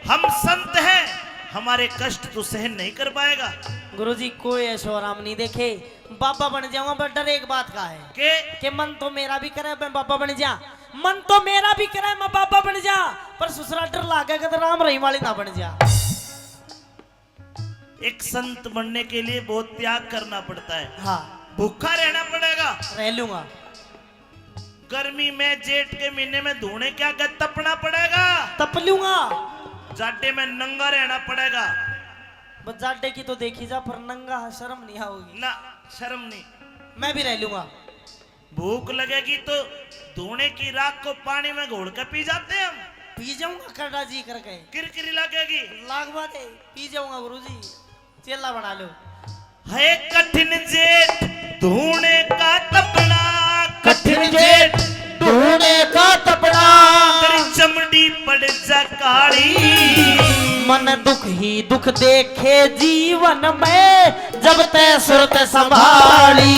हम संत हैं, हमारे कष्ट तू सहन नहीं कर पाएगा। गुरुजी कोई ऐशो आराम नहीं देखे। बाबा बन जाऊंगा, पर डर एक बात का है कि मन तो मेरा भी करे मैं बाबा बन जा, मन तो मेरा भी करे मैं बाबा बन जा, पर ससुरा डर लागेगा तो राम रही वाली ना बन जा। एक संत बनने के लिए बहुत त्याग करना पड़ता है। हाँ भूखा रहना पड़ेगा। रह लूंगा। गर्मी में जेठ के महीने में धूने क्या तपना पड़ेगा। तप लूंगा। जाटे में नंगा रहना पड़ेगा। बस जाटे की तो देखी जा, पर नंगा शर्म नहीं आओगी ना, शर्म नहीं। मैं भी रह लूंगा। भूख लगेगी तो धूने की राख को पानी में घोल कर पी जाते हैं हम। पी जाऊंगा करड़ा जी करके। किरकिरी लगेगी। लागवा दे, पी जाऊंगा गुरुजी। चेला बना लो। है कठिन जेठ धूने का तपना, कठिन जेठ धूने का तपना, तेरी चमड़ी पड़ जा काली। मन दुख ही दुख देखे जीवन में, जब तय सुरत संभाली।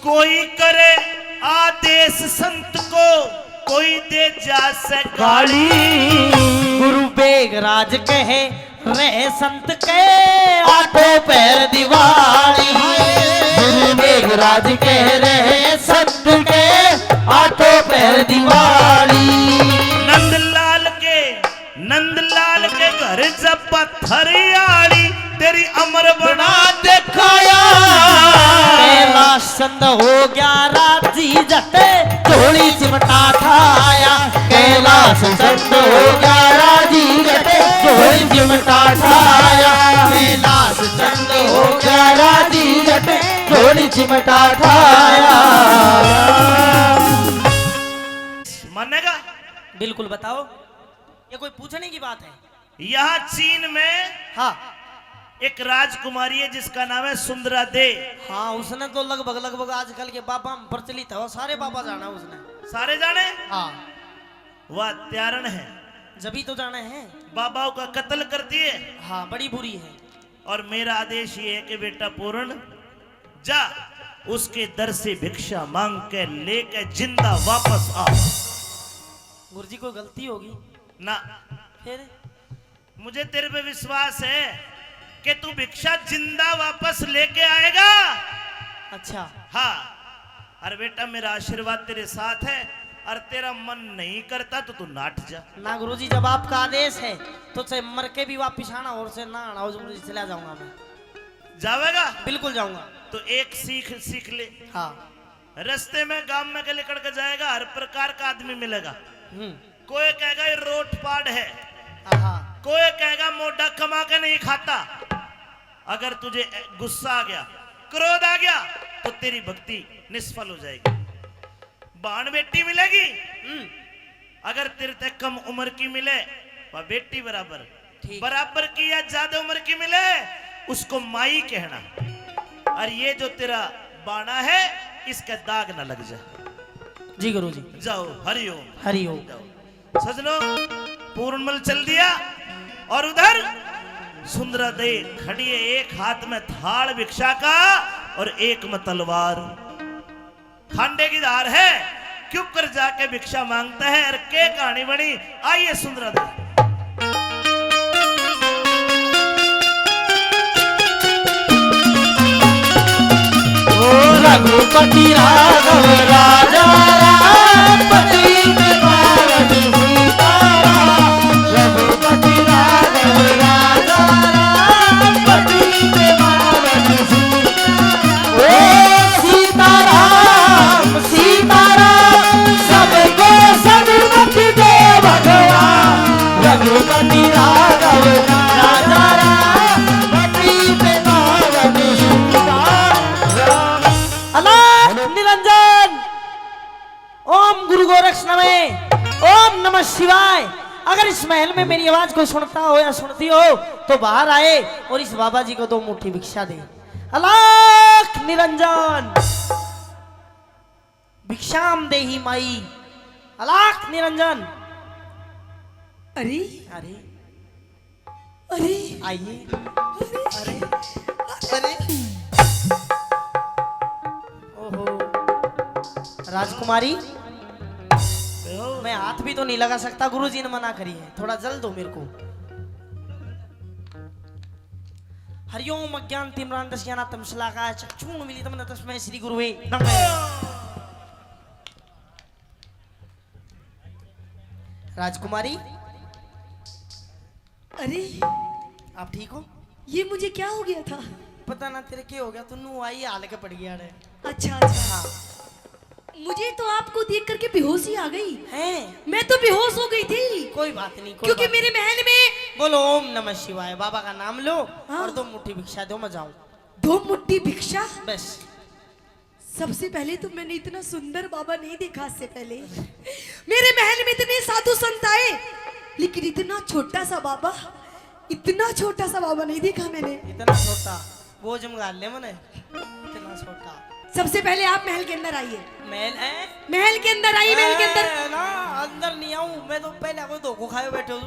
कोई करे आदेश संत को, कोई दे जा से गाली। गुरु बेगराज कहे रहे संत के, आठों पैर दिवाली। गुरु मेघराज कह रहे संत के, आठों पैर दिवाली। नंदलाल के घर जब पत्थरियाली, तेरी अमर बना दिखाया। कैलाश चंद हो गया राजी जटे, झोली चिमटा ठाया। कैलाश चंद हो गया राजी जटे, झोली चिमटा ठाया। कैलाश चंद हो गया राजी जटे, झोली चिमटा ठाया। मानेगा? बिल्कुल बताओ, ये कोई पूछने की बात है? यहाँ चीन में हाँ एक राजकुमारी है जिसका नाम है सुंदरा दे। हाँ, उसने तो लगभग आजकल के बाबा में प्रचलित है, वो सारे बाबा जाना उसने। सारे जाने? हाँ। वह त्यारण है, जभी तो जाने हैं। बाबाओं का कत्ल करती है। हाँ, बड़ी बुरी है। और मेरा आदेश ये है कि बेटा पूर्ण जा, उसके दर से भिक्षा मांग के लेके जिंदा वापस आ। गुरुजी कोई गलती होगी ना, फिर? मुझे तेरे पे विश्वास है कि तू भिक्षा जिंदा वापस लेके आएगा। अच्छा। हाँ, अरे बेटा मेरा आशीर्वाद तेरे साथ है, और तेरा मन नहीं करता तो तू नाट जा। ना गुरुजी, जब आपका आदेश है तो चाहे मर के भी वापिस आना और से ना आना, गुरुजी चला जाऊंगा मैं। जावेगा? बिल्कुल जाऊंगा। तो एक सीख ले। हाँ। रास्ते में गांव में गले कर जाएगा, हर प्रकार का आदमी मिलेगा। हम्म। कोई कहेगा ये रोट पाड़ है, हाँ। कोई कहेगा मोटा कमा के नहीं खाता। अगर तुझे गुस्सा आ गया, क्रोध आ गया, तो तेरी भक्ति निष्फल हो जाएगी। बाण बेटी मिलेगी, अगर तेरे से कम उम्र की मिले वह बेटी बराबर, बराबर की या ज्यादा उम्र की मिले उसको माई कहना। और ये जो तेरा बाणा है इसका दाग ना लग जाए। जी गुरुजी। जाओ, हरिओम। हरिओम। सजनों, पूर्णमल चल दिया, और उधर सुंदरा दे खड़ी है, एक हाथ में थाल भिक्षा का और एक में तलवार। खांडे की धार है, क्यों कर जाके भिक्षा मांगता है और के कहानी बनी। आइए सुंदरा दे। रघुपति राघव राजा राम पति पावन सीताराम। रघुपति राघव राजा राम पति पावन सीताराम। ओ सीताराम सीताराम सबको सदगति दे भगवान। रघुपति राघव राजा राम पति पावन सीताराम। अलाख निरंजन। ओम गुरु गोरक्ष नमः। ओम नमः शिवाय। अगर इस महल में मेरी आवाज को सुनता हो या सुनती हो तो बाहर आए और इस बाबा जी को 2 मुट्ठी भिक्षा दे। अलाख निरंजन। भिक्षाम देहि माई। अलाख निरंजन। अरे अरे अरे आइए। अरे अरे ओहो राजकुमारी, मैं हाथ भी तो नहीं लगा सकता, गुरुजी ने मना करी है, थोड़ा जल दो मेरे को। हरिओम अज्ञान तिम्रान दस्याना तमसलाका चक्षुण मिलितम तस्मै श्री गुरुवे नमः। राजकुमारी, अरे आप ठीक हो? ये मुझे क्या हो गया था? पता ना तेरे क्या हो गया, तू नू आई हाल के पड़ गया रे। अच्छा अच्छा, मुझे तो आपको देख करके बेहोशी आ गई है। मैं तो बेहोश हो गई थी कोई बात नहीं, कोई क्योंकि बात मेरे महल में नहीं। बोलो ओम नमः शिवाय, बाबा का नाम लो हाँ। और 2 मुट्ठी भिक्षा दो, मैं जाऊं 2 मुट्ठी भिक्षा। बस। सबसे पहले तो मैंने इतना सुंदर बाबा नहीं देखा आज से पहले। मेरे महल में इतने साधु संत आए, लेकिन इतना छोटा सा बाबा, इतना छोटा सा बाबा नहीं देखा मैंने। इतना छोटा वो जमगा ले मने, इतना छोटा। सबसे पहले आप महल के अंदर आइए। महल है? महल के अंदर आइए, महल के अंदर। ना अंदर नहीं आऊं मैं, तो पहले कोई धोखो खाए बैठे हो।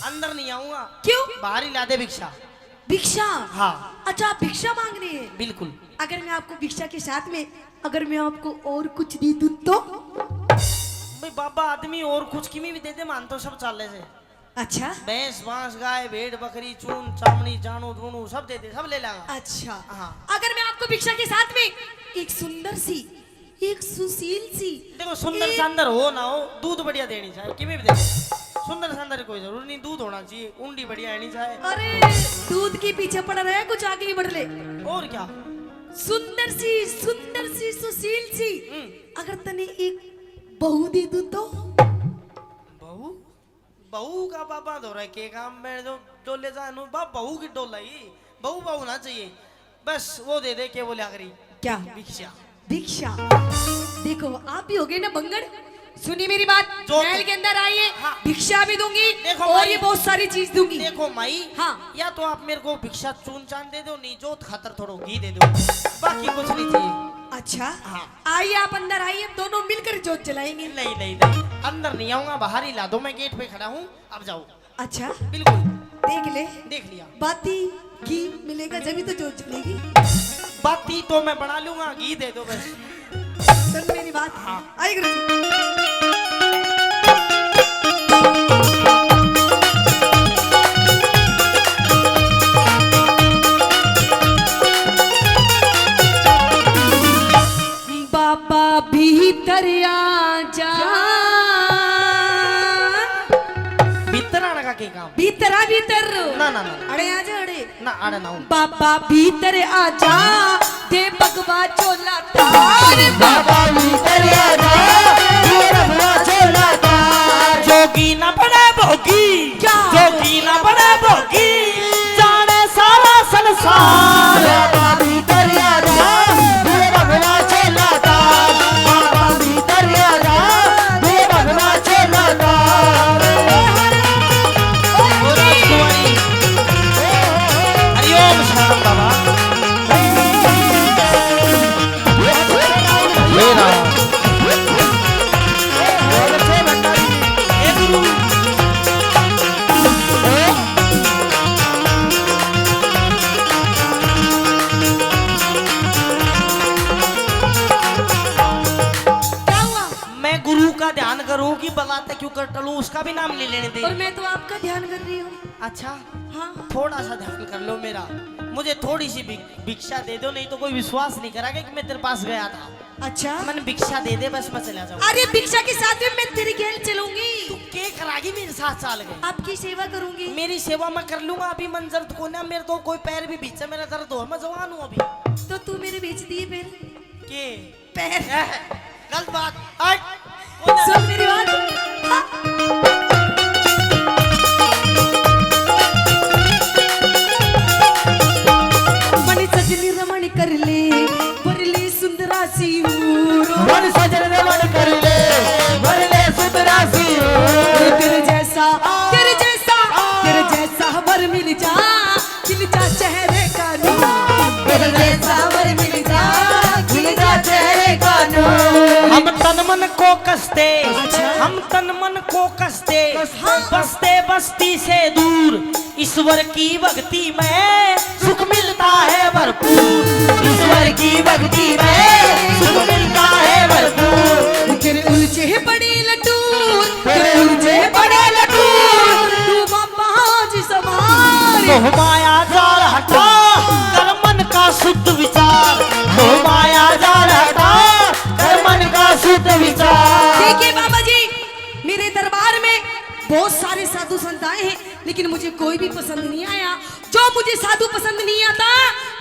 अंदर नहीं आऊंगा। क्यों? बाहर ही ला दे भिक्षा। भिक्षा? हाँ। अच्छा, आप भिक्षा मांग रहे हैं? बिल्कुल। अगर मैं आपको भिक्षा के साथ में अगर मैं आपको और कुछ दे दूं तो? भाई बाबा आदमी और कुछ किमी भी दे दे, मान तो सब चाले से। अच्छा भैंस बांस गाय भेड़ बकरी चून चामड़ी जानू दूनू सब दे दे, सब ले लाऊंगा। अच्छा हाँ। अगर मैं आपको भिक्षा के साथ में एक सुंदर सी, एक सुशील सी, देखो सुंदर सांदर हो ना हो, दूध बढ़िया देनी चाहिए, किमी भी दे दे। सुंदर सांदर कोई जरूर नहीं, दूध होना चाहिए, उंडी बढ़िया आनी चाहिए। अरे दूध के पीछे पड़ा रहे, कुछ आगे ही बढ़ ले। और क्या? सुंदर सी सुशील सी, अगर तने एक बहू दे दूं तो? बहू? बहू का बाबा धो रहा के काम में जो डोले जाए नो बाप, बहू की डोल ही बहू बहू ना चाहिए, बस वो दे दे के बोले आखिरी क्या? भिक्षा। भिक्षा? देखो आप भी हो गए ना बंगड़, सुनिए मेरी बात। महल के अंदर आइए, हाँ। भिक्षा भी दूंगी देखो और भाई, ये बहुत सारी चीज दूंगी। देखो माई, हाँ। या तो आप मेरे को भिक्षा चून चांद दे दो, नहीं जोत खातर थोड़ा घी दे दो, बाकी कुछ नहीं चाहिए। अच्छा हाँ। आइए आप अंदर आइए, हम दोनों मिलकर जोत जलाएंगे। नहीं नहीं नहीं, अंदर नहीं आऊंगा, बाहर ही ला दो, मैं गेट पे खड़ा हूँ, अब जाओ। अच्छा बिल्कुल। देख ले, देख लिया। बाती घी मिलेगा जब ही तो जोत जलेगी। बाती तो मैं बना लूंगा, घी दे दो बस। सुन मेरी बात। हाँ। आइए गुरुजी। बाबा भीतर आ जा। भीतर आने का क्या काम? भीतर आ, भीतर। ना ना ना अड़े आ जा, अड़े। ना आड़े ना हूँ। बाबा भीतर आ जा, दे भगवा चोला तार। बाबा भीतर आ जा, दे भगवा चोला तार। जोगी ना पड़े भोगी, क्या? जोगी ना पड़े भोगी, जाने सारा संसार। बाबा भीतर आ जा, दे भगवा चोला तार। बाबा भीतर आ जा, दे भगवा चोला तार। ओ राजकुमारी, हरिओम शरण बाबा। बलाते क्यों कर टलू उसका भी नाम ले लेने दे। और मैं तो आपका ध्यान कर रही हूँ। अच्छा हाँ थोड़ा सा ध्यान कर लो मेरा, मुझे थोड़ी सी भिक्षा दे दो, नहीं तो कोई विश्वास नहीं करेगा कि मैं तेरे पास गया था। अच्छा मन भिक्षा दे दे बस मैं चला जाऊँ। अरे भिक्षा के साथ में मैं तेरी घेल चलूंगी। तू के करागी मेरे साथ चाल गए। आपकी सेवा करूंगी। मेरी सेवा मैं कर लूंगा। अभी मन दर्द को ना मेरे तो कोई पैर भी बीच मेरा दर्द हो, मैं जवान हूँ अभी। तो तू मेरे बेच दिए फिर के पैर। गलत बात। हट। सुन मेरी बात। हाँ। मणि सजनी रमण कर ले बरली सुंदरासी मन सजन रमण कर ले भरले सुतरासी तेरे जैसा वर मिल जा चेहरे का नूर। तेरे जैसा वर मिल जा खिल जा चेहरे का नूर। हम तन मन को कसते, हम तन मन को कसते, बसते बस्ती से दूर, ईश्वर की भक्ति में सुख मिलता है भरपूर। ईश्वर की भक्ति में सुख मिलता है भरपूर। तेरे उलझे बड़े लटूर, तेरे उलझे बड़े लटूर, तू बाबा जी सवार। मोह माया जाल हटा कर मन का शुद्ध विचार, मोह माया जाल हटा कर मन का शुद्ध विचार। देखिए बाबा जी, मेरे दरबार में बहुत सारे साधु संत आए हैं, लेकिन मुझे कोई भी पसंद नहीं आया। जो मुझे साधु पसंद नहीं आता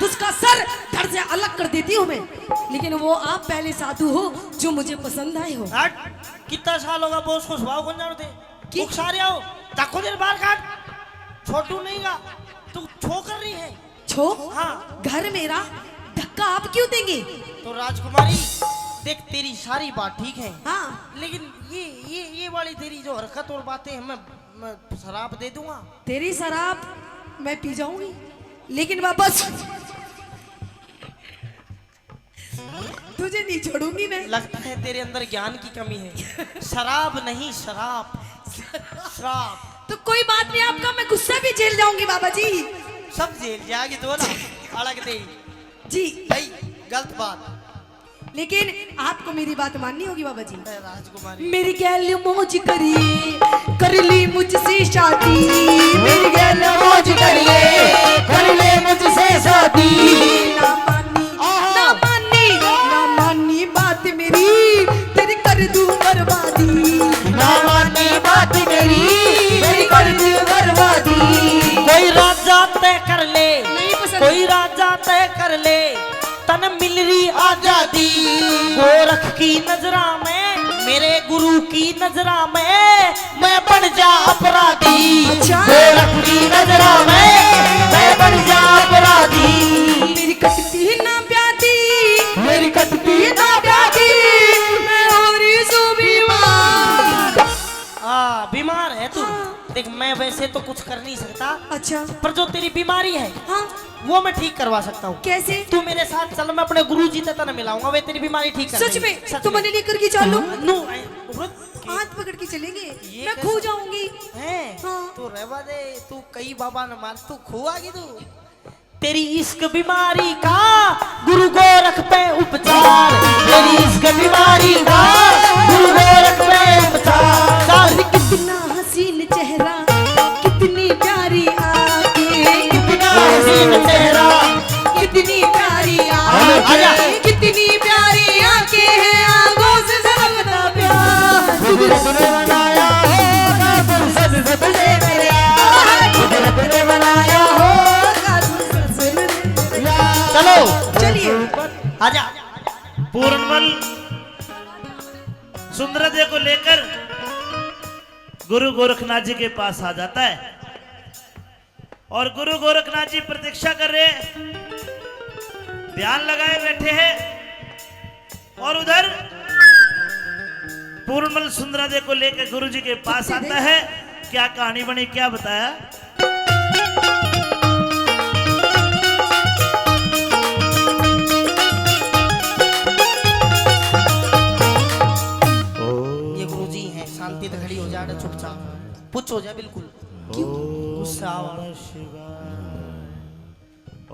उसका सर धड़ से अलग कर देती हूँ मैं। लेकिन वो आप पहले साधु हो जो मुझे पसंद आए हो। हट। कितना साल होगा बोस को स्वभाव कौन जानते की? सारे आओ ताको देर बार काट। छोटू नहीं गा तू छो कर रही है। छो हाँ घर मेरा धक्का आप क्यों देंगे? तो राजकुमारी देख तेरी सारी बात ठीक है, हाँ लेकिन ये वाली तेरी जो हरकत और बातें हैं मैं शराब दे दूंगा। तेरी शराब मैं पी जाऊंगी, लेकिन वापस तुझे नहीं छोड़ूंगी मैं। लगता है तेरे अंदर ज्ञान की कमी है। शराब नहीं शराब, शराब। तो कोई बात नहीं, आपका मैं गुस्सा भी झेल जाऊंगी बाबा जी। सब जेल जाएगी तो ना अलग दे जी भाई गलत बात। लेकिन आपको मेरी बात माननी होगी बाबा जी। राजकुमारी मेरी गैल मौज करिए कर ली मुझसे शादी। मेरी गैल मौज करिए कर ले मुझसे शादी। ना मानी ना मानी ना मानी बात मेरी तेरी कर दूं बर्बादी। ना मानी बात मेरी मेरी कर दी बर्बादी। कोई राजा तय कर ले, नहीं पसंद। कोई राजा तय कर ले, तन मिल रही आजादी। गोरख की नजरा में, मेरे गुरु की नजरा में, मैं बन जा अपराधी। अच्छा। गोरख की नजरा में मैं बन जा अपराधी। मेरी कटती ना प्यादी, मेरी कटती ना प्यादी। मैं हो रही सो बीमार। बीमार है तू। देख मैं वैसे तो कुछ कर नहीं सकता, अच्छा पर जो तेरी बीमारी है हाँ वो मैं ठीक करवा सकता हूँ। कैसे? तू मेरे साथ चल, मैं अपने गुरु जी तक मिलाऊंगा, वे तेरी बीमारी ठीक कर सच देंगे। में तो मैंने लेकर के चालू नु हाथ पकड़ के चलेंगे, ये मैं कैसे? खो जाऊंगी। है हाँ। तू रहवा दे, तू कई बाबा न मार, तू खुआगी तू। तेरी इश्क बीमारी का गुरु गोरख पे उपचार, तेरी इश्क बीमारी का गुरु गोरख पे उपचार। अरे कितना हसीन चेहरा कितनी प्यारी आंखें, कितना हसीन चेहरा, कितनी प्यारी आजा। आंखें, कितनी प्यारी आंखें हैं, आंखों से झलकता प्यार। कुदरत ने बनाया होगा फुर्सत से तुझे मेरे यार। कुदरत ने बनाया होगा फुर्सत से तुझे यार। चलो चलिए आजा। पूर्णमल सुंदरदेव को लेकर गुरु गोरखनाथ जी के पास आ जाता है और गुरु गोरखनाथ जी प्रतीक्षा कर रहे हैं, ध्यान लगाए बैठे हैं। और उधर पूर्णमल सुंदरदेव को लेकर गुरु जी के पास आता है। क्या कहानी बनी, क्या बताया? ये गुरु जी हैं, शांति से खड़ी हो जा, चुपचाप पुछ हो जाए बिल्कुल। क्यों गुस्सा आ रहा?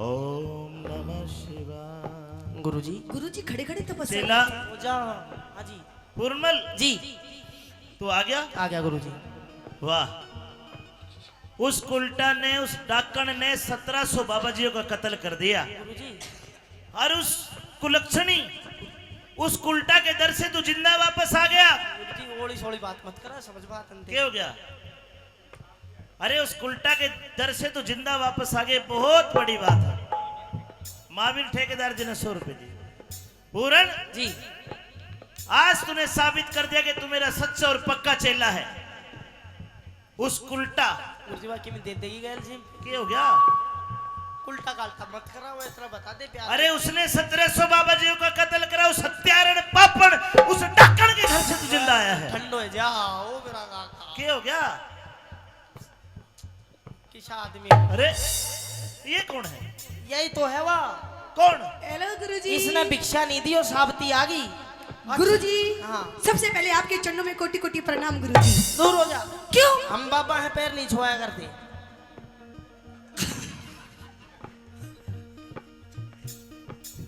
ओम नमः शिवाय। गुरुजी गुरुजी खड़े खड़े तपस्या। चेला हो जा। हाँ जी पूर्णमल जी। तू आ गया? आ गया गुरुजी। वाह, उस उल्टा ने, उस डाकण ने 1700 बाबाजियों का कत्ल कर दिया गुरुजी और उस कुलक्षणी, उस उल्टा के दर से तू जिंदा वापस आ गया। गुरुजी ओली सोली बात मत करा, समझ बात अंते। क्या हो गया? अरे उस उल्टा के दर से तू जिंदा वापस आ गए, बहुत बड़ी बात है। महावीर ठेकेदार जी ने 100 रुपए दिए। पूरन जी आज तूने साबित कर दिया कि तू मेरा सच्चा और पक्का चेला है। उस उल्टा गुरुजी बाकी में दे देगी गैल जी। क्या हो गया? उल्टा काल्टा मत करा, वो इतना बता दे प्यार। अरे उसने 1700 बाबाजियों का कत्ल करा, उस हत्यारण पापड़, उस डाकण के घर से तू जिंदा आया है। ठंडो है जा ओ मेरा काका। क्या हो गया? किसा आदमी? अरे ये कौन है? यही तो है वाह। कौन? हेलो गुरुजी। इसने भिक्षा नहीं दी और साबती आ गई। गुरुजी हाँ। सबसे पहले आपके चरणों में कोटि कोटि प्रणाम गुरुजी। दूर हो जा। क्यों? हम बाबा है, पैर नहीं छुआया करते।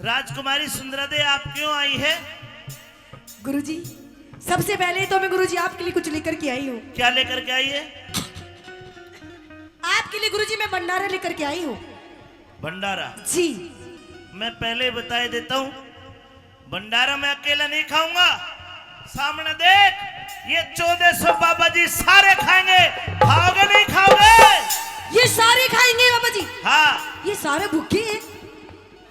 राजकुमारी सुंदरादे आप क्यों आई है? गुरुजी सबसे पहले तो मैं गुरुजी आपके लिए कुछ लेकर के आई हूँ। क्या लेकर के आई है? आपके लिए गुरुजी मैं भंडारा लेकर के आई हूँ। भंडारा? जी। मैं पहले बता देता हूँ, भंडारा मैं अकेला नहीं खाऊंगा। सामने देख, ये 1400 बाबा जी सारे खाएंगे। खाओगे नहीं खाओगे? ये सारे खाएंगे बाबा जी? हाँ। ये सारे भूखे हैं?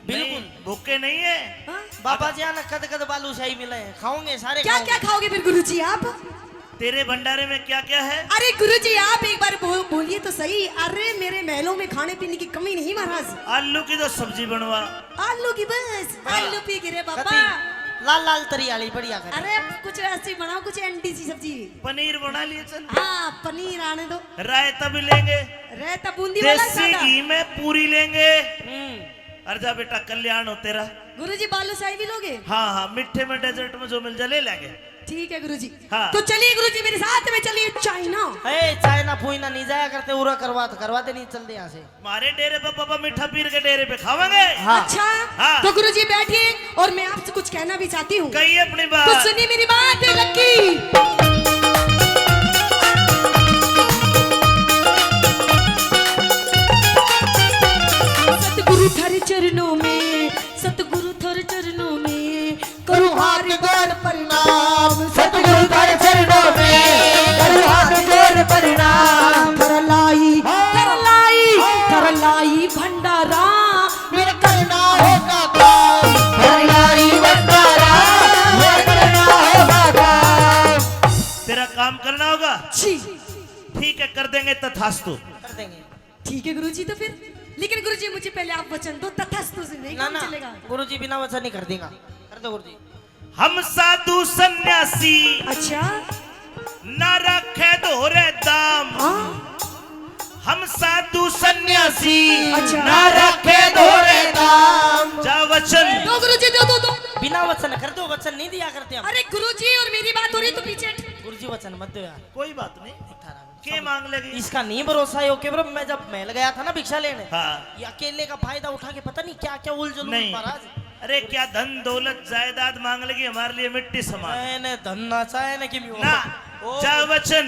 बिल्कुल भूखे नहीं है। हाँ? बाबा जी आना कद कद बालूशाही मिले हैं, खाओगे सारे। क्या क्या खाओगे फिर गुरुजी आप? तेरे भंडारे में क्या क्या है? अरे गुरुजी आप एक बार बोलिए तो सही। अरे मेरे महलों में खाने पीने की कमी नहीं महाराज। आलू की तो सब्जी बनवा। आलू की बस आलू पी गिरे बाबा। कति लाल लाल तरी आली बढ़िया कर। अरे कुछ ऐसी बनाओ, कुछ एंटी सी सब्जी। पनीर बना लिए चल। हाँ पनीर आने दो। रायता भी लेंगे। रहता बूंदी वाला देसी ज्यादा। घी में पूरी लेंगे। अर्जा बेटा कल्याण हो तेरा। गुरुजी बालूशाही भी लोगे? हाँ हाँ, मिठे में डेजर्ट में जो मिल जाए ले लेंगे। ठीक है गुरुजी। हाँ। तो चलिए गुरुजी मेरे साथ में चलिए चाइना। ए चाइना फूइना नहीं जाया करते, उरा करवाते नहीं चलते यहाँ से। हमारे डेरे पे पापा मीठा पीर के डेरे पे खावांगे। हाँ। अच्छा हाँ। तो गुरुजी बैठिए और मैं आपसे कुछ कहना भी चाहती हूँ। कही अपनी तो बात। सुनिए मेरी बात लक्की। सतगुरु थारे चरणों में, सतगुरु थारे चरणों में करूँ हाथ जोड़ प्रणाम। सतगुरु तेरे चरणों में करूँ हाथ जोड़ प्रणाम। तरलाई भंडारा मेरा करना होगा काम। भंडारी भंडारा मेरा करना होगा काम। तेरा काम करना होगा। जी ठीक है, कर देंगे तथास्तु। कर देंगे। ठीक है गुरुजी। तो फिर लेकिन गुरुजी मुझे पहले आप वचन दो, तथास्तु से नहीं ना काम ना चलेगा। गुरुजी बिना वचन नहीं कर देगा। कर दो गुरुजी। हम साधु सन्यासी अच्छा न रखे दोहरे दाम। हाँ हम साधु सन्यासी अच्छा। न रखे दोहरे दाम। जा वचन। दो गुरुजी दो। बिना वचन कर दो, वचन नहीं दिया करते हम। अरे गुरुजी और मेरी बात हो रही तो पीछे हट। गुरुजी वचन मत दो यार। कोई बात नहीं। के मांग लेगी? इसका नहीं भरोसा है ओके ब्रो। मैं जब महल गया था ना भिक्षा लेने, हाँ। ये अकेले का फायदा उठा के पता नहीं क्या क्या उलझन नहीं। महाराज। अरे क्या धन दौलत जायदाद मांग लेगी? हमारे लिए मिट्टी समान। मैंने धन ना चाहे ना कि ना। जा वचन,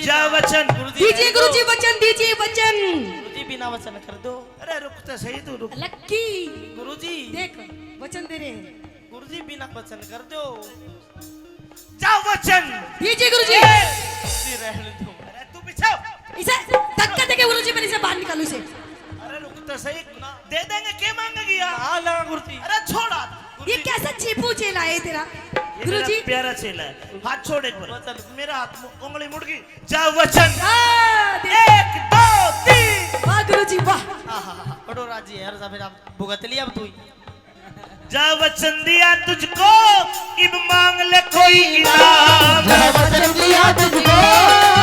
जा वचन। दीजिए गुरुजी वचन, दीजिए वचन। गुरुजी बिना वचन कर दो। अरे रुक तो सही, तू रुक। लक्की गुरुजी देख वचन दे रहे हैं। गुरुजी बिना वचन कर दो। जा वचन। दीजिए गुरुजी। गुरुजी रहने दो। अरे तू बिछाओ। इसे धक्का देके गुरुजी मैंने इसे बाहर निकालो इसे। अरे रुक तो सही, दे देंगे। के मांगेगी यार? हाँ लगा गुरुजी। अरे छोड़ा। ये कैसा चीपू चेला है तेरा ये मेरा गुरुजी? प्यारा चेला है। हाथ छोड़ एक बार। मेरा हाथ उंगली मुड़ गई। जा वचन। हाँ, दे- 1 2 3। वाह गुरुजी वाह। बड़ो राजी है यार। फिर आप भुगत लिया अब तू ही। जा वचन दिया तुझको, इब मांग ले कोई इनाम। जब वचन दिया तुझको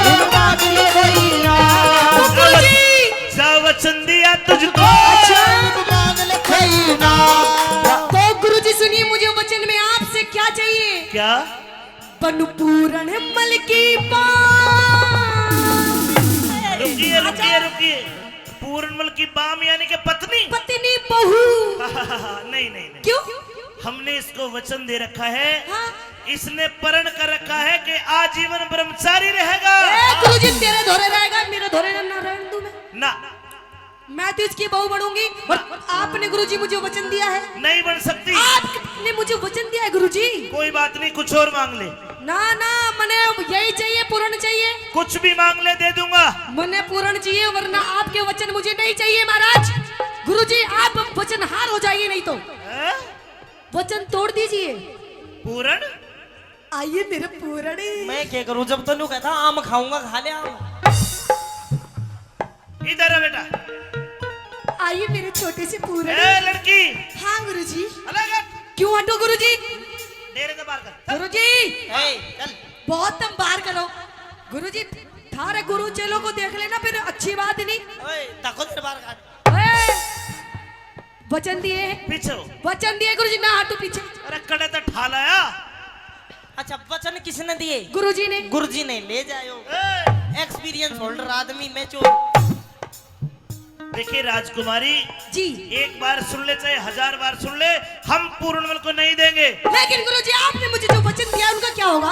इन मांग ले कोई इनाम। तो गुरुजी जा वचन दिया तुझको। इन मांग ले कोई इनाम। तो गुरुजी सुनिए, मुझे वचन में आपसे क्या चाहिए? क्या? बनपूरण मल की रुकिए रुकिए रुकिए। पूर्णमल की बाम यानी कि पत्नी? पत्नी बहू। नहीं नहीं नहीं। क्यों? हमने इसको वचन दे रखा है, हाँ। इसने प्रण कर रखा है कि आजीवन ब्रह्मचारी रहेगा। गुरुजी तेरे धोरे रहेगा, मेरे धोरे ना रहने दूं ना, मैं तो इसकी बहू बनूंगी। और आपने गुरुजी मुझे वचन दिया है, नहीं बन सकती। आपने मुझे वचन दिया है गुरुजी। कोई बात नहीं, कुछ और मांग ले। ना ना, मने यही चाहिए, पूर्ण चाहिए। कुछ भी मांग ले, दे दूंगा। मने पूर्ण चाहिए, वरना आपके वचन मुझे नहीं चाहिए महाराज। गुरुजी आप वचन हार हो जाइए, नहीं तो हैं? वचन तोड़ दीजिए। पूरण आइए मेरे पूर्ण। मैं क्या करूं, जब तो नहीं कहता आम खाऊंगा, खा ले आम। इधर है बेटा। आइए मेरे छोटे से पूर्ण। ए लड़की, हाँ गुरुजी। अलग हट। क्यों हटो गुरुजी? डेरे से बाहर कर। गुरुजी चल। बहुत तुम बाहर करो। गुरुजी थारे गुरु चेलों को देख लेना, फिर अच्छी बात नहीं। ओए ताको तेरे बाहर काट। ओए, वचन दिए हैं। पीछे हो। वचन दिए गुरुजी, ना हटो पीछे। अरे कड़े तो ठाल आया। अच्छा वचन किसने दिए? गुरुजी ने। गुरुजी ने। ले जाओ, ए, एक्सपीरियंस होल्डर आदमी मैं चोर। देखिए राजकुमारी, जी एक बार सुन ले चाहे 1000 बार सुन ले, हम पूर्णमल को नहीं देंगे। लेकिन गुरुजी आपने मुझे जो वचन दिया उनका क्या होगा?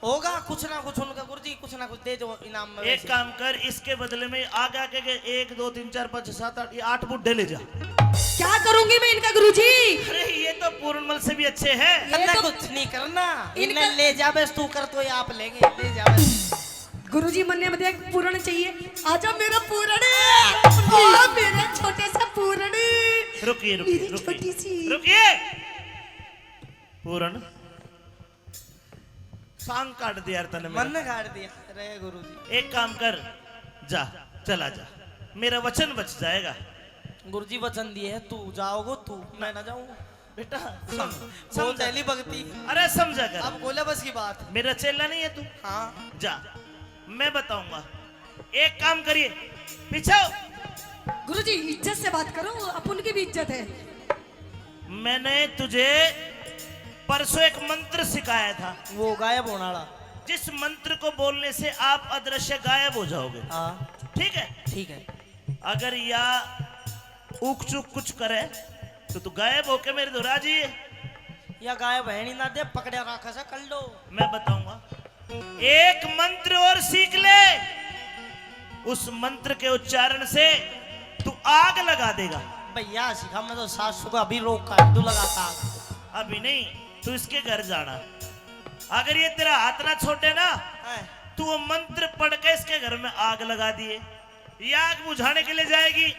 होगा कुछ ना कुछ उनका। गुरुजी कुछ ना कुछ दे दो इनाम में। एक वैसे। काम कर, इसके बदले में आगे आके के 1 2 3 4 5 6 7 8 ये 8 बुड्ढे ले जा। क्या करूंगी मैं इनका गुरुजी? अरे ये तो पूर्णमल से भी अच्छे हैं। करना तो- कुछ नहीं करना, इनका- इन्हें ले जाबे तू कर तो ये आप लेंगे। ले जाबे। गुरुजी मन्ने मुझे पूर्ण चाहिए। आजा मेरा पूर्ण, ओ मेरा छोटे सा पूर्ण। रुकिए रुकिए मेरी छोटी सी। रुकिए रुकिए। पूर्ण सांग काट दिया यार तने मेरा। मन ने काट दिया रे गुरुजी। एक काम कर, जा चला जा, मेरा वचन बच जाएगा। गुरुजी वचन दिए है, तू जाओगे तू, मैं ना जाऊँ। बेटा वो समझ। पहली भक्ति। अरे समझा कर, अब बोला बस की बात। मेरा चेला नहीं है तू। हाँ जा, मैं बताऊंगा। एक काम करिए, पीछे हो। गुरुजी इज्जत से बात करो, अपन की भी इज्जत है। मैंने तुझे परसों एक मंत्र सिखाया था, वो गायब होने वाला। जिस मंत्र को बोलने से आप अदृश्य गायब हो जाओगे। हाँ ठीक है? ठीक है। अगर या ऊक चूक कुछ करे तो तू गायब होके मेरे दोहरा जी। या गायब है नहीं ना दे, पकड़े रखा सा कर लो। मैं बताऊंगा, एक मंत्र और सीख ले। उस मंत्र के उच्चारण से तू आग लगा देगा। भैया सिखा, मैं तो सासू को अभी रोक काट दू लगाता। अभी नहीं, तू इसके घर जाना। अगर ये तेरा हाथ ना छोटे ना, तू वो मंत्र पढ़ के इसके घर में आग लगा दिए, ये आग बुझाने के लिए जाएगी,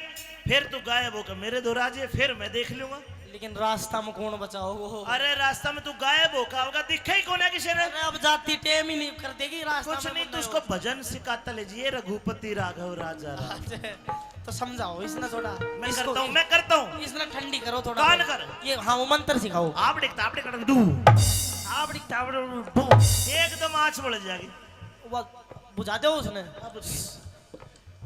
फिर तू गायब होकर मेरे दोहरा जी, फिर मैं देख लूंगा। लेकिन रास्ता में कौन बचाओ? अरे रास्ता में तू गायब होगा, होगा दिखा ही कौन है किसी ने। अरे अब जाती टेम ही नहीं कर देगी रास्ता कुछ में नहीं, बंदा तू उसको भजन सिखाता ले जी, रघुपति राघव राजा राम। तो समझाओ इसने थोड़ा। मैं इसको- करता हूँ, मैं करता हूँ। इसने ठंडी करो थोड़ा। कान कर। ये हाँ वो मंत्र सिखाओ। आप दिखता डू, आप दिखता डू, एकदम आँच बढ़ जाएगी। वो बुझा दो उसने।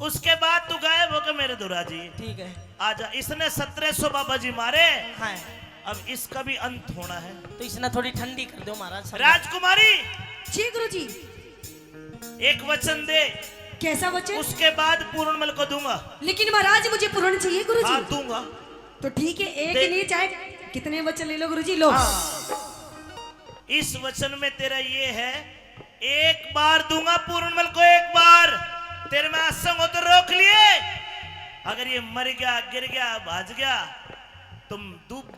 उसके बाद तू गायब होकर मेरे दोहरा जी। ठीक है। आजा, इसने 1700 बाबा जी मारे, हाँ अब इसका भी अंत होना है। तो इसने थोड़ी ठंडी कर दो महाराज। समझा। राजकुमारी जी गुरुजी। एक वचन दे, कैसा वचन? उसके बाद पूर्णमल को दूंगा। लेकिन महाराज मुझे पूर्ण चाहिए हाँ गुरुजी। दूंगा। तो ठीक है, एक दे- ही नहीं, चाहे कितने वचन ले लो गुरुजी, लो। इस वचन में तेरा ये है, एक बार दूंगा पूर्णमल को, एक बार तेरे में असंग हो तो रोक लिए। अगर ये मर गया, गिर गया, भाज गया, तुम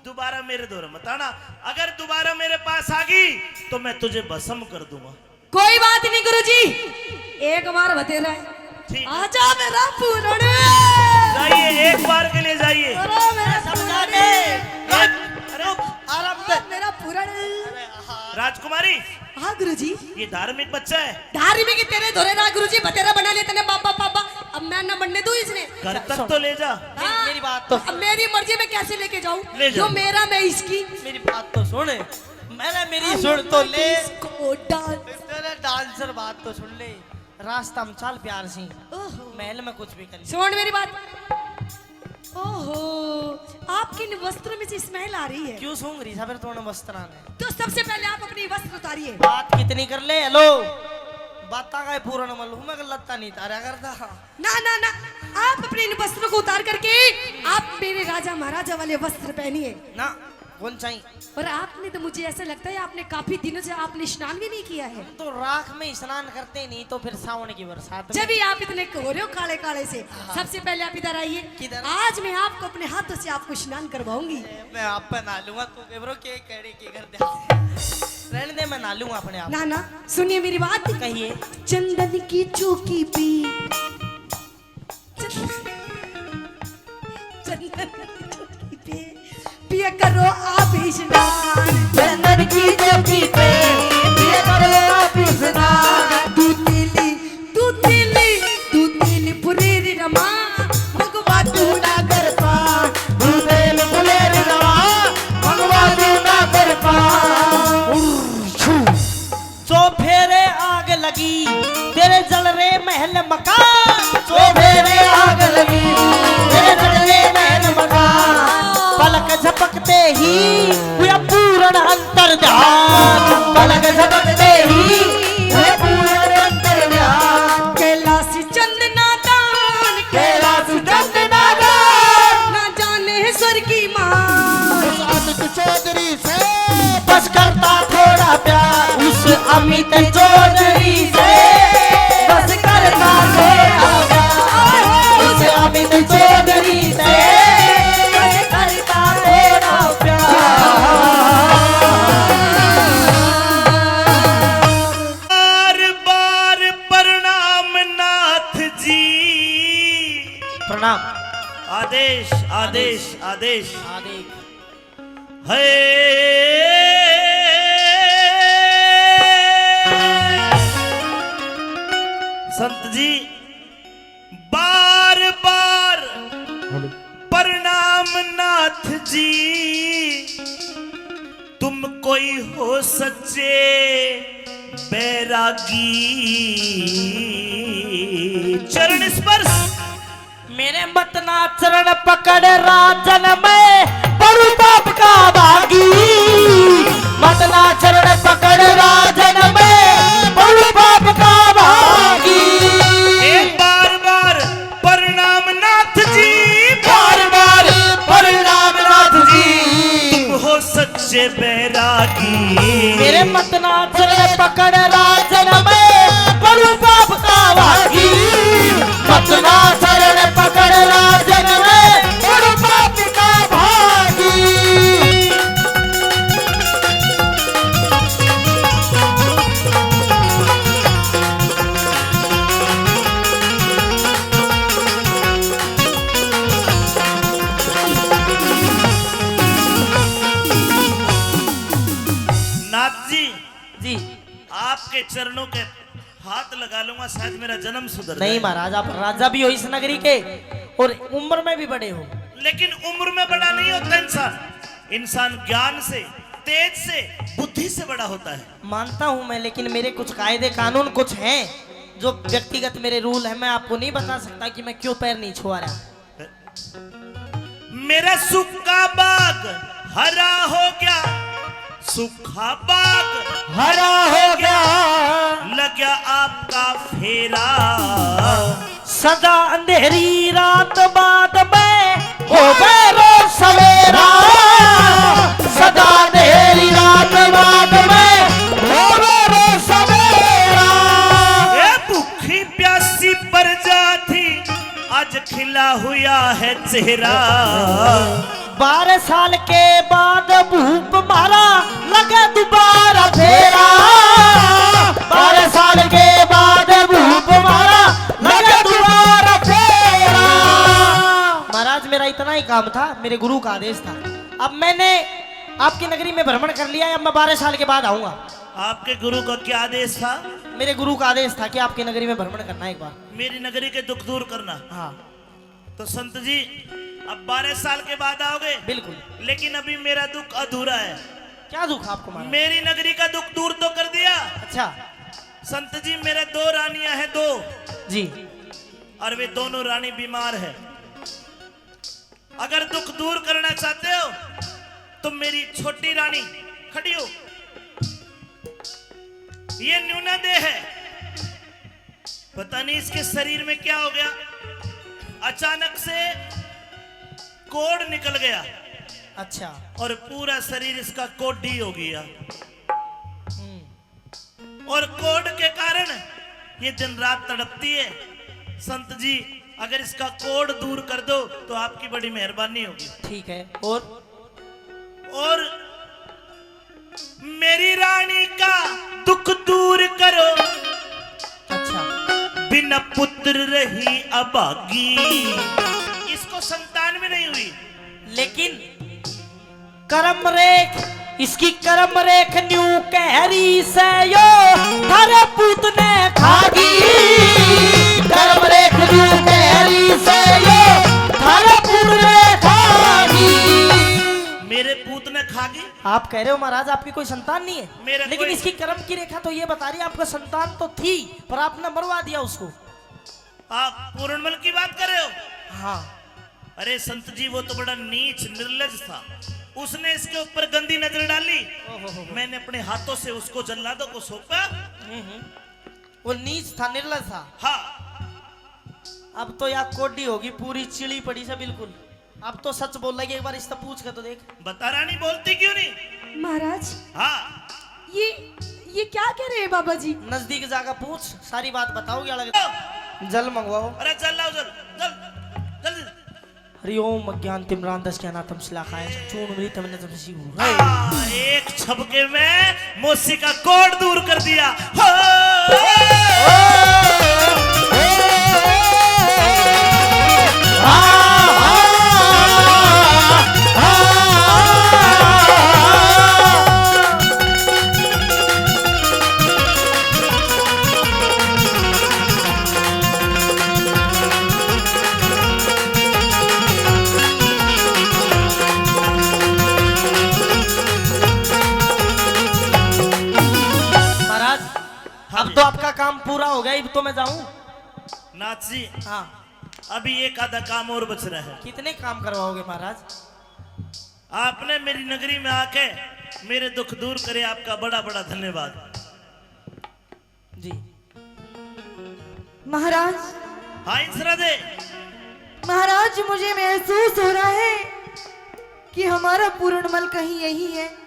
दोबारा मेरे दौरे मत आना। अगर दोबारा मेरे पास आ गई तो मैं तुझे भस्म कर दूंगा। कोई बात नहीं गुरुजी, एक बार बतेरा है। ठीक। आजा मेरा पूर्ण। जाइए, एक बार के लिए जाइए। अरे मेरा समझा पूर्ण। दे। अरे आराम से। मेरा पूर्ण। राजकुमारी, हाँ गुरुजी। ये धार्मिक बच्चा है, धार्मिक तेरे धोरे ना गुरुजी, बतेरा बना लिया तेने बाबा बाबा। अब मैं ना बनने दूं इसने। घर तक तो ले जा। हाँ। मेरी बात तो अब मेरी मर्जी में कैसे लेके जाऊं? ले जाओ। जो मेरा मैं इसकी। मेरी बात तो सुन। मेरी सुन तो ले। इसको डांस। तेरे डांसर बात तो सुन ले। रास्ता में चल प्यार सी, ओहो। महल में कुछ भी कर ले। सुन मेरी बात। ओहो, आपके इन वस्त्रों में से स्मेल आ रही है। क्यों सूंघ रही सबर तोड़ने वस्त्रान है? तो सबसे पहले आप अपनी वस्त्र उतारिए। बात कितनी कर ले। हेलो बाता का पूर्ण मल हूँ मैं, लत्ता नहीं तारा करता। ना ना ना, आप अपने इन वस्त्रों को उतार करके आप मेरे राजा महाराजा वाले वस्त्र पहनिए। ना कौन चाहिए? और आपने तो मुझे ऐसा लगता है आपने काफी दिनों से आपने स्नान भी नहीं किया है। हम तो राख में स्नान करते नहीं तो फिर सावन की बरसात में। जब भी आप इतने हो रहे हो काले काले से, सबसे पहले आप इधर आइए। किधर? आज मैं आपको अपने हाथों से आपको स्नान करवाऊंगी। मैं आप पे नहा लूंगा, तू केवरो के करे के घर दे। रहने दे, मैं नहा लूंगा अपने आप। ना ना सुनिए मेरी बात। कहिए। चंदन की चौकी पे पिया करो आप स्नान। चंदन की चौकी पे पिया करो आप स्नान। दूध नीली पुरेरी रमा भगवा ना कर पा दूधेल फुलेर नवा भगवा ना कर पा। जो फेरे आग लगी तेरे जल रे महल मकान। तो मेरे आग लगी तेरे जलवे महल मकान। पलक झपकते ही हुआ पूर्ण अंतर्ध्यान। पलक झपकते ही हुए पूर्ण अंतर्ध्यान। कैलाश चंदना दान कैलाश चंदना दान। ना जाने स्वर की मां। अमित चौधरी से बस करता थोड़ा प्यार उस अमित चौधरी से। बस करता थोड़ा प्यार उस अमित चौधरी से। बस करता थोड़ा प्यार। बार बार प्रणाम नाथ जी। प्रणाम। आदेश आदेश आदेश आदेश। संत जी बार बार प्रणाम नाथ जी। तुम कोई हो सच्चे बैरागी। चरण स्पर्श मेरे मतना चरण पकड़ राजन में बड़ू बाप का बागी। मतना चरण पकड़ राजन में बड़ू बाप का बागी। एक बार बार प्रणाम नाथ जी। बार बार प्रणाम नाथ जी। तुम हो सच्चे बैरागी। मेरे मतना चरण पकड़ राजन में बड़ू बाप का बागी। मतना शरण पकड़ राजन में बड़ू बाप का भागी। नाथ जी जी आपके चरणों के हाथ लगा लूंगा, शायद मेरा जन्म सुधर जाए। नहीं महाराज, आप राजा भी हो इस नगरी के और उम्र में भी बड़े हो। लेकिन उम्र में बड़ा नहीं होता इंसान। इंसान ज्ञान से, तेज से, बुद्धि से बड़ा होता है। मानता हूं मैं, लेकिन मेरे कुछ कायदे कानून कुछ हैं जो व्यक्तिगत मेरे रूल है। मैं आपको नहीं बता सकता कि मैं क्यों पैर नहीं छुआ रहा। मेरा सूखा बाग हरा हो गया, सूखा बाग हरा हो गया लग गया आपका फेरा। सदा अंधेरी रात बाद में हो बेरो सवेरा। सदा अंधेरी रात बाद में हो बेरो सवेरा। ए भूखी प्यासी प्रजाति आज खिला हुआ है चेहरा। 12 साल के बाद भूख मारा लगा दोबारा फेरा। 12 साल के बाद भूख मारा लगा दोबारा फेरा। महाराज मेरा इतना ही काम था, मेरे गुरु का आदेश था। अब मैंने आपकी नगरी में भ्रमण कर लिया है, अब मैं 12 साल के बाद आऊंगा। आपके गुरु का क्या आदेश था? मेरे गुरु का आदेश था कि आपकी नगरी में भ्रमण करना एक बार। मेरी नगरी के दुख दूर करना। हाँ तो संत जी अब 12 साल के बाद आओगे? बिल्कुल। लेकिन अभी मेरा दुख अधूरा है। क्या दुख आपको महाराज? मेरी नगरी का दुख दूर तो कर दिया। अच्छा संत जी मेरे 2 रानियां हैं, 2, जी। और वे दोनों रानी बीमार है। अगर दुख दूर करना चाहते हो तो मेरी छोटी रानी खड़ी हो। ये न्यूना देह है, पता नहीं इसके शरीर में क्या हो गया। अचानक से कोढ़ निकल गया। अच्छा। और पूरा शरीर इसका कोडी हो गया। और कोड के कारण ये दिन रात तड़पती है। संत जी अगर इसका कोड दूर कर दो तो आपकी बड़ी मेहरबानी होगी। ठीक है। और मेरी रानी का दुख दूर करो। अच्छा। बिना पुत्र रही अभागी। इसको संतान भी नहीं हुई, लेकिन कर्म रेख, इसकी कर्म रेख न्यू कहरी से यो थारे पूत ने खागी। कर्म रेख न्यू कहरी से यो थारे पूत ने खागी। मेरे पूत ने खागी। आप कह रहे हो महाराज आपकी कोई संतान नहीं है, मेरा लेकिन कोई- इसकी कर्म की रेखा तो ये बता रही है आपका संतान तो थी पर आपने मरवा दिया उसको। आप पूर्णमल की बात कर रहे हो? हाँ। अरे संत जी वो तो बड़ा नीच निर्लज था। उसने इसके ऊपर गंदी नजर डाली। मैंने अपने हाथों से उसको जल्लादों को सौंपा। वो नीच था, निर्लज था। हाँ। अब तो यहाँ कोडी होगी पूरी चिड़ी पड़ी से बिल्कुल। अब तो सच बोल रही है, एक बार इससे पूछ कर तो देख। बता रानी बोलती क्यों नहीं? महाराज हाँ। ये क्या कह रहे हैं बाबा जी? नजदीक जाकर पूछ, सारी बात बताओगे। अलग जल मंगवाओ। अरे जल लाओ, जल जल जल्दी। हरिओम अज्ञान तिम्रान दस क्या नातम शिलाखाय चूर्ण मृत हमने तब सी हूँ। एक छपके में मौसी का कोड दूर कर दिया। हो! महाराज अब तो आपका काम पूरा हो गया, अब तो मैं जाऊं। नाथ जी हाँ। अभी एक आधा काम और बच रहा है। कितने काम करवाओगे महाराज? आपने मेरी नगरी में आके मेरे दुख दूर करे, आपका बड़ा बड़ा धन्यवाद। जी। महाराज, हाँ इंसरा दे। महाराज मुझे महसूस हो रहा है कि हमारा पूर्णमल कहीं यही है,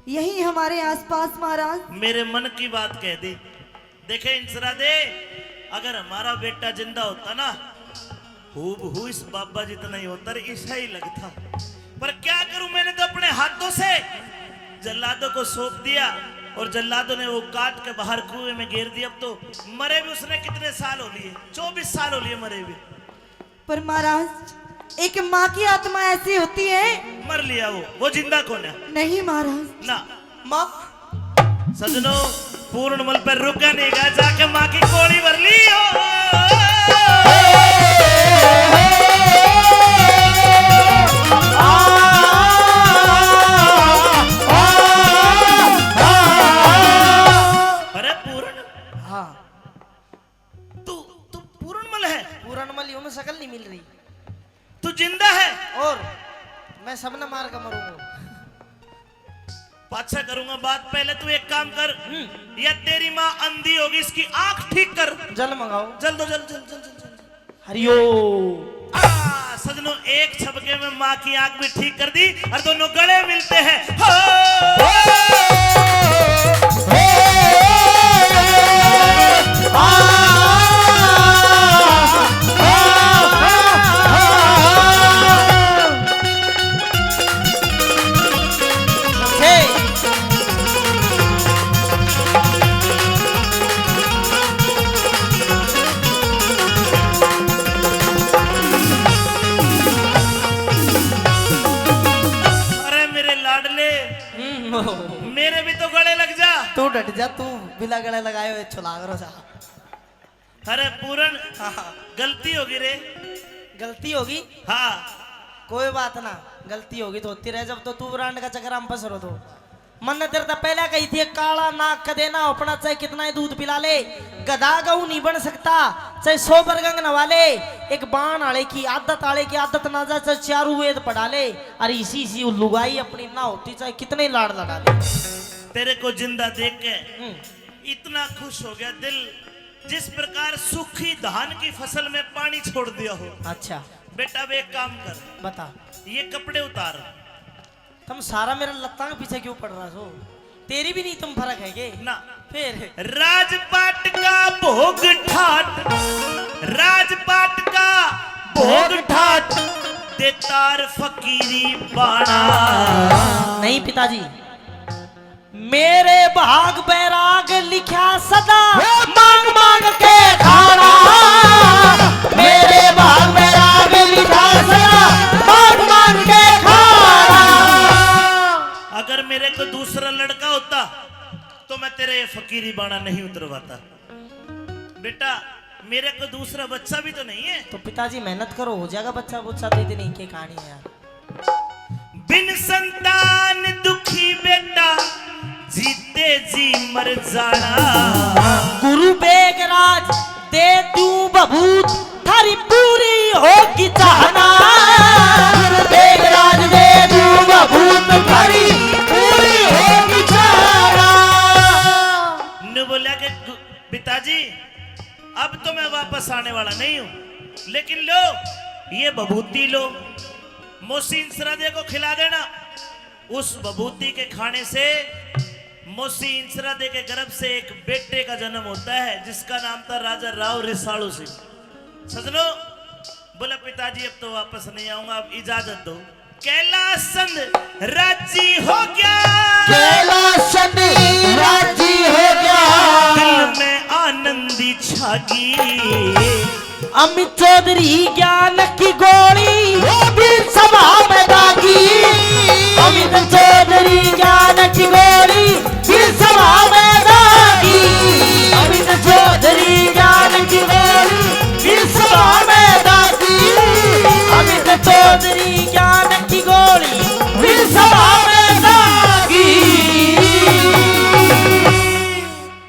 यही हमारे आसपास। महाराज मेरे मन की बात कह दी। देखे इंसरा दे, अगर हमारा बेटा जिंदा होता ना हूबहू इस बाबा जितना ही होता, ऐसा ही लगता। पर क्या करूं, मैंने तो अपने हाथों से जल्लादों को सौंप दिया और जल्लादों ने वो काट के बाहर कुएं में गिर दिया। अब तो मरे भी उसने कितने साल हो लिए, 24 साल हो लिए मरे भी। पर महाराज एक माँ की आत्मा ऐसी होती है। मर लिया वो जिंदा कौन है? नहीं महाराज। ना माँ सजनों, पूर्णमल पर रुका नहीं गया, जाके माँ की कोड़ी भर ली हो। अरे पूर्ण, हाँ तू तू पूर्णमल है? पूरनमल यूं में शकल नहीं मिल रही तू जिंदा है? और मैं सबने मार कर मरूंगा। पाछा करूंगा बात, पहले तू एक काम कर। या तेरी माँ अंधी होगी, इसकी आंख ठीक कर। जल मंगाओ। जल दो, जल जल जल जल जल। हरिओ। सजनों एक छपके में माँ की आंख भी ठीक कर दी और दोनों गले मिलते हैं। हो! मेरे भी तो गले लग जा। तू डट जा, तू बिना गले लगाए हुए छुला करो जा। अरे पूरन, गलती होगी रे। गलती होगी? हाँ कोई बात ना, गलती होगी तो होती रहे। जब तो तू ब्रांड का चक्कर हम फंस रहो तो मन ने तेरे तो पहले कही थी काला नाक का देना अपना, चाहे कितना ही दूध पिला ले गधा गऊ नहीं बन सकता, चाहे 100 बरगंग नवा ले, एक बाण आले की आदत ना जा, चाहे चारू वेद पढ़ा ले, अरे इसी लुगाई अपनी ना होती चाहे कितने लाड़ लड़ा ले। तेरे को जिंदा देख के इतना खुश हो गया दिल, जिस प्रकार सूखी धान की फसल में पानी छोड़ दिया हो। अच्छा बेटा अब एक काम कर, बता। ये कपड़े उतार। तुम सारा मेरा लत्ता के पीछे क्यों पड़ रहा हो? तेरी भी नहीं तुम फर्क है के ना फिर राजपाट का भोग ठाट, राजपाट का भोग ठाट, देतार फकीरी बाणा। नहीं पिताजी, मेरे भाग बैराग लिखा सदा मांग मांग के खाना। मेरे भाग बैराग लिखा सदा मांग मांग के खाना। अगर मेरे को दूसरा लड़का होता तो मैं तेरे ये फकीरी बाणा नहीं उतरवाता। बेटा मेरे को दूसरा बच्चा भी तो नहीं है। तो पिताजी मेहनत करो, हो जाएगा बच्चा बुच्चा। तो इतनी की कहानी है यार। बिन संतान दुखी बेटा, जीते जी मर जाना। गुरु बेगराज दे दूं बबूत, थारी पूरी होगी चाहना। बेगराज दे दूं बबूत, थारी पूरी होगी चाहना। ने बोला कि पिताजी अब तो मैं वापस आने वाला नहीं हूं, लेकिन लो ये बभूति लो, मोहसिन सरादे को खिला देना। उस बभूति के खाने से मोहसिन सरादे के गर्भ से एक बेटे का जन्म होता है जिसका नाम था राजा राव रिसालू सिंह। सजनो बोला पिताजी अब तो वापस नहीं आऊंगा, अब इजाजत दो। कैलाशचंद राजी हो गया, कैलाशचंद राजी हो गया। दिल में आनंदी छागी। अमित चौधरी ज्ञान की गोली भी सभा में